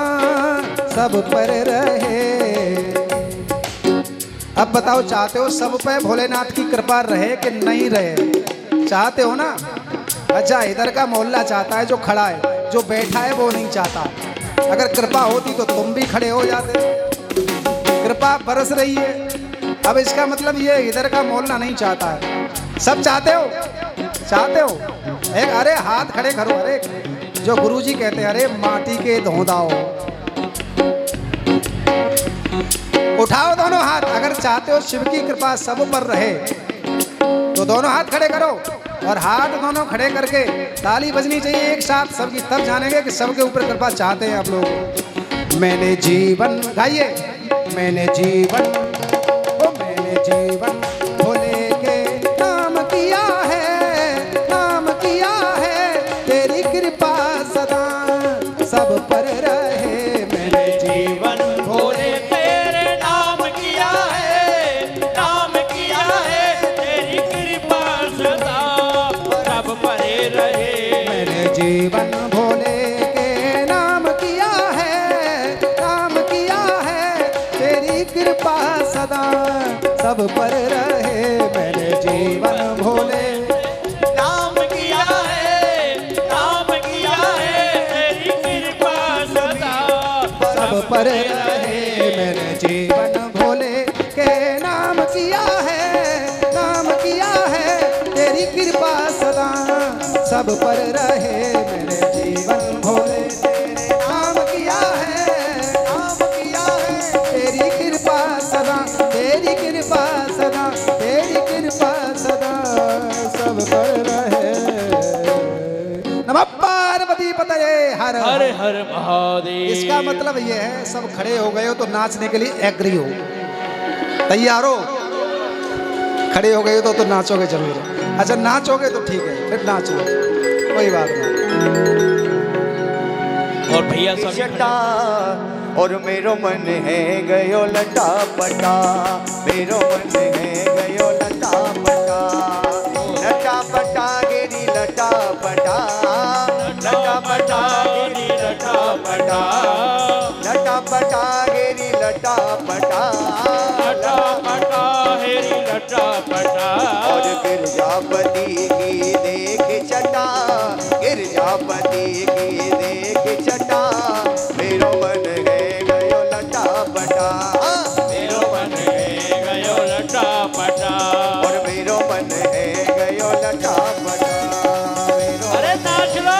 सब पर रहे। अब बताओ, चाहते हो सब पे भोलेनाथ की कृपा रहे कि नहीं रहे? चाहते हो ना? अच्छा, इधर का मोहल्ला चाहता है, जो खड़ा है, जो बैठा है वो नहीं चाहता। अगर कृपा होती तो तुम भी खड़े हो जाते। कृपा बरस रही है, अब इसका मतलब ये इधर का मोहल्ला नहीं चाहता है। सब चाहते हो? चाहते हो? एक अरे हाथ खड़े करो, अरे जो गुरुजी कहते हैं, अरे माटी के धोदाओ, उठाओ दोनों हाथ। अगर चाहते हो शिव की कृपा सब पर रहे तो दोनों हाथ खड़े करो, और हाथ दोनों खड़े करके ताली बजनी चाहिए एक साथ सबकी, तब जानेंगे कि सबके ऊपर कृपा चाहते हैं आप लोग। मैंने जीवन, गाइए, मैंने जीवन, ओ मैंने जीवन भोले के नाम किया है, नाम किया है, तेरी कृपा सदा सब पर रहे। मैंने जीवन भोले तेरे नाम किया है, नाम किया है, तेरी कृपा सदा सब परे रहे। मैंने जीवन भोले के नाम किया है, नाम किया है, तेरी कृपा सदा सब पर रहे। मैंने जीवन भोले नाम किया है, नाम किया है, तेरी कृपा सदा सब पर रहे। मैंने जीवन भोले के नाम किया सब पर रहे मेरे जीवन भोले, तेरे नाम किया है, नाम किया है, तेरी कृपा सदा, तेरी कृपा सदा, तेरी कृपा सदा सब पर रहे। नमः पार्वती पतये हर हर हर महादेव। इसका मतलब ये है, सब खड़े हो गए हो तो नाचने के लिए एग्री हो, तैयार हो? खड़े हो गए हो तो नाचोगे जरूर। अच्छा नाचोगे तो ठीक है, फिर नाचो, कोई बात नहीं। और भैया सब लटा और मेरो मन है गयो लटा पटा, मेरो मन है गयो लटा पटा, लटा पटा गिरी लटा पटा, लटा पटा गिरी लटा पटा, लटा पटा गिरी लटा पटा, लटा पटा हेरी लटा पटा। और गिरजापति की देख चटा, गिरजापति की देख चटा, मेरो मन है गयो लटा पटा, मेरो मन है गयो लटा पटा। और मेरो मन है गयो लटा पटा, मेरो अरे नाच लो।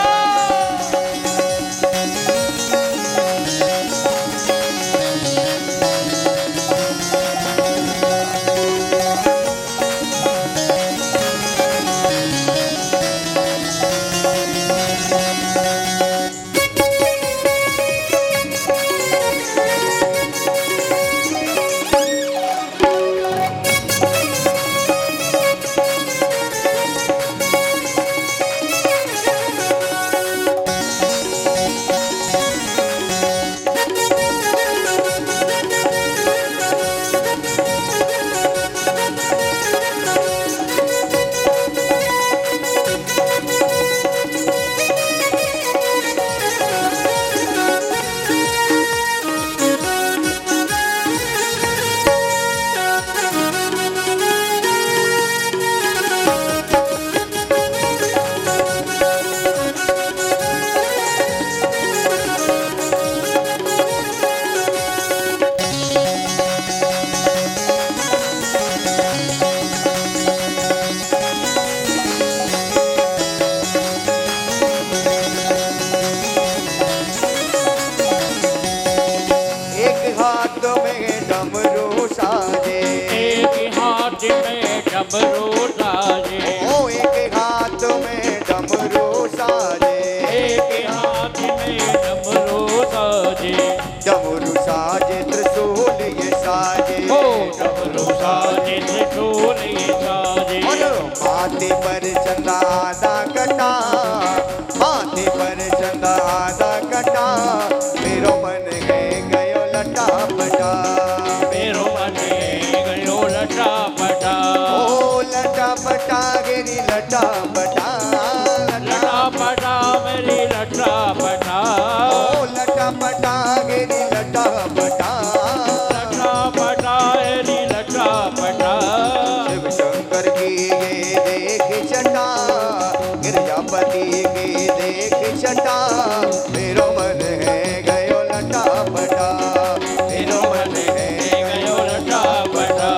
डमरू साजे, ओ एक हाथ में डमरू साजे, एक हाथ में डमरू साजे, डमरू साजे त्रिशूल ये साजे, ओ डमरू साजे त्रिशूल ये साजे। और माथे पर चंदा आधा कटा, माथे पर चंदा आधा कटा, मेरो मन है गयो लटा पटा, मेरो मन है गयो लटा पटा, ओ लटा पटा गिरी लटा पटा, लटा पटा मेरी लटा पटा, ओ लटा पटा गिरी लटा पटा, लटा पटा मेरी लटा पटा। शिव शंकर की ये देख छटा, गिरजापति की देख छटा, मेरो मन है गयो लटा पटा, मेरो मन है गयो लटा पटा।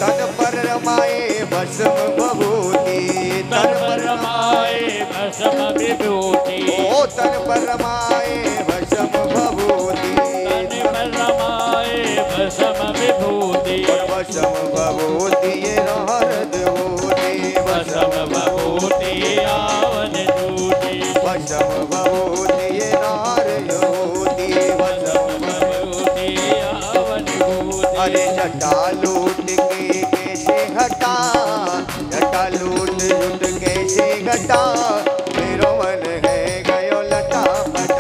तन पर रमाए भस्म भभूति, तन पर रमाए भस्म विभूति, ओ तन पर रमाए भस्म भभूति, तन पर रमाए भस्म विभूति, भस्म भभूति ये हरद होती, भस्म विभूति आवन जूटी, भस्म भभूति ये नार होती, भस्म विभूति आवन जूटी। अरे जटा लूट के कैसे हटा, जटा लूट लूट कैसे घटा, मेरो मन है गयो लटा पटा,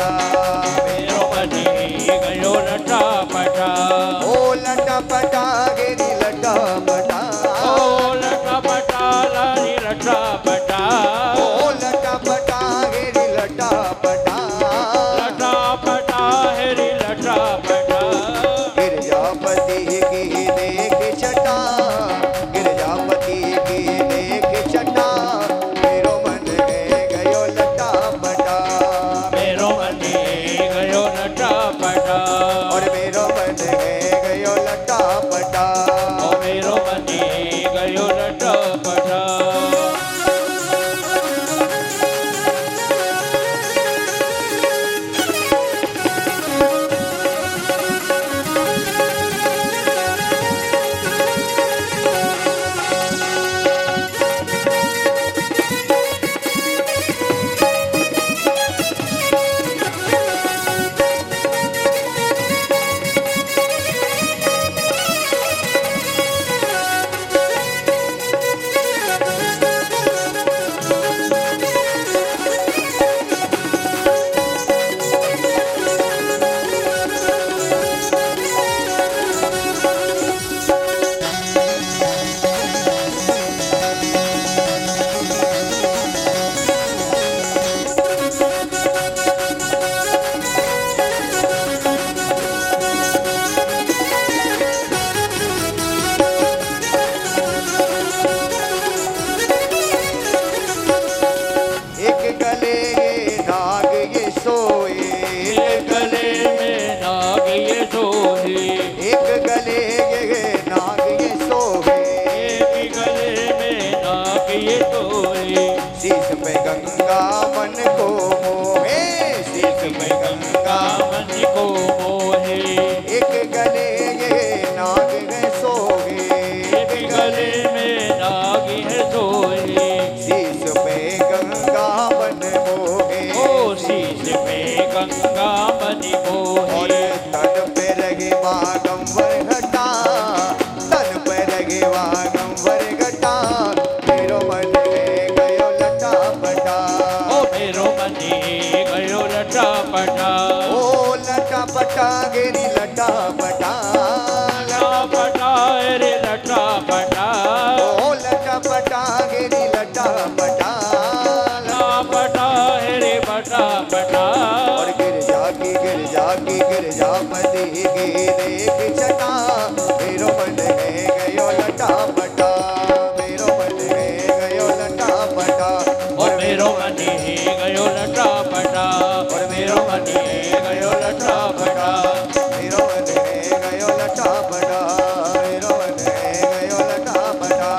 गले ये नाग ये सोए, एक गले में नाग ये सोहे, एक गले ये नाग ये सोए, एक गले में नाग ये सोहे, शीश पे गंगा मन को मोहे, शीश पे गंगा मन को मोहे, एक गले ये नाग है सोए, एक गले में नाग है सोहे, शीश पे गंगा मन मोहे, ओ शीश पे गंगा मन और मोहे, तन पे रहे बागंबर घटा, तन पे रहे बागंबर घटा, मेरो मन है गयो लटा पटा, ओ मेरो मनी गयो लटा पटा, ओ लटा पटा गिरी लटा पटा, लटा पटा रे लटा पटा, ओ लटा पटा गिरी लटा पटा, लटा पटा रे बटा पटा, और गिर जापति की देख चटा, मेरो मन है गयो लटा पटा, मेरो मन है गयो लटा पटा, और मेरो मनी गयो लटा पटा, और मेरो मनी गयो लटा पटा, मेरो मन है गयो लटा पटा, मेरो मन है गयो लटा पटा,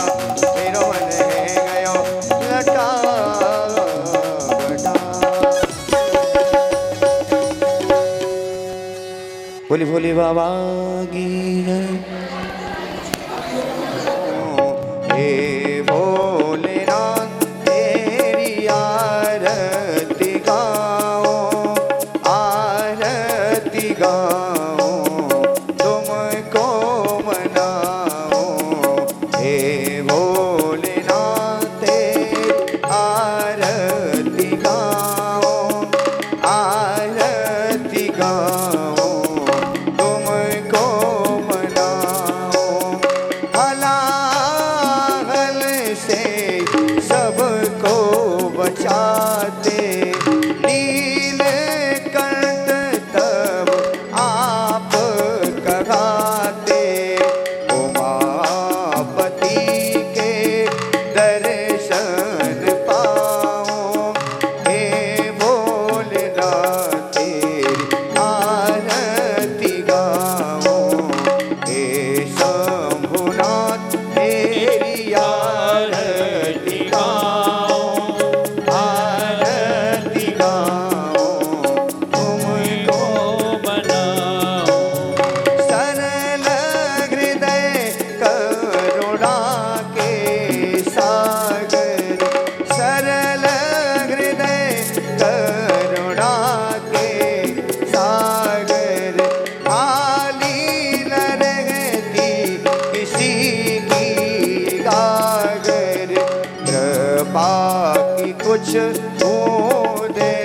मेरो मन है गयो लटा पटा। भोले भोले बाबा की जय। हे भोलेनाथ तेरी आरती गाओ, आरती गाओ, तुमको मनाओ, हे भोलेनाथ तेरी आरती गाओ, आरती गाओ, तुमको मनाओ, हलाहल से सबको बचाते, लील कंठ तब आप कहाते, उमापति के दर्शन पाओ, हे भोलेनाथ तेरी आरती गाओ, हे शंभुनाथ तेरी आरती गाओ, आरती गाओ, तुमको बनाओ, सरल हृदय करुणा के सागर, सरल हृदय करुणा के सागर, खाली न रहती किसी की गागर, कृपा की कुछ बूंदे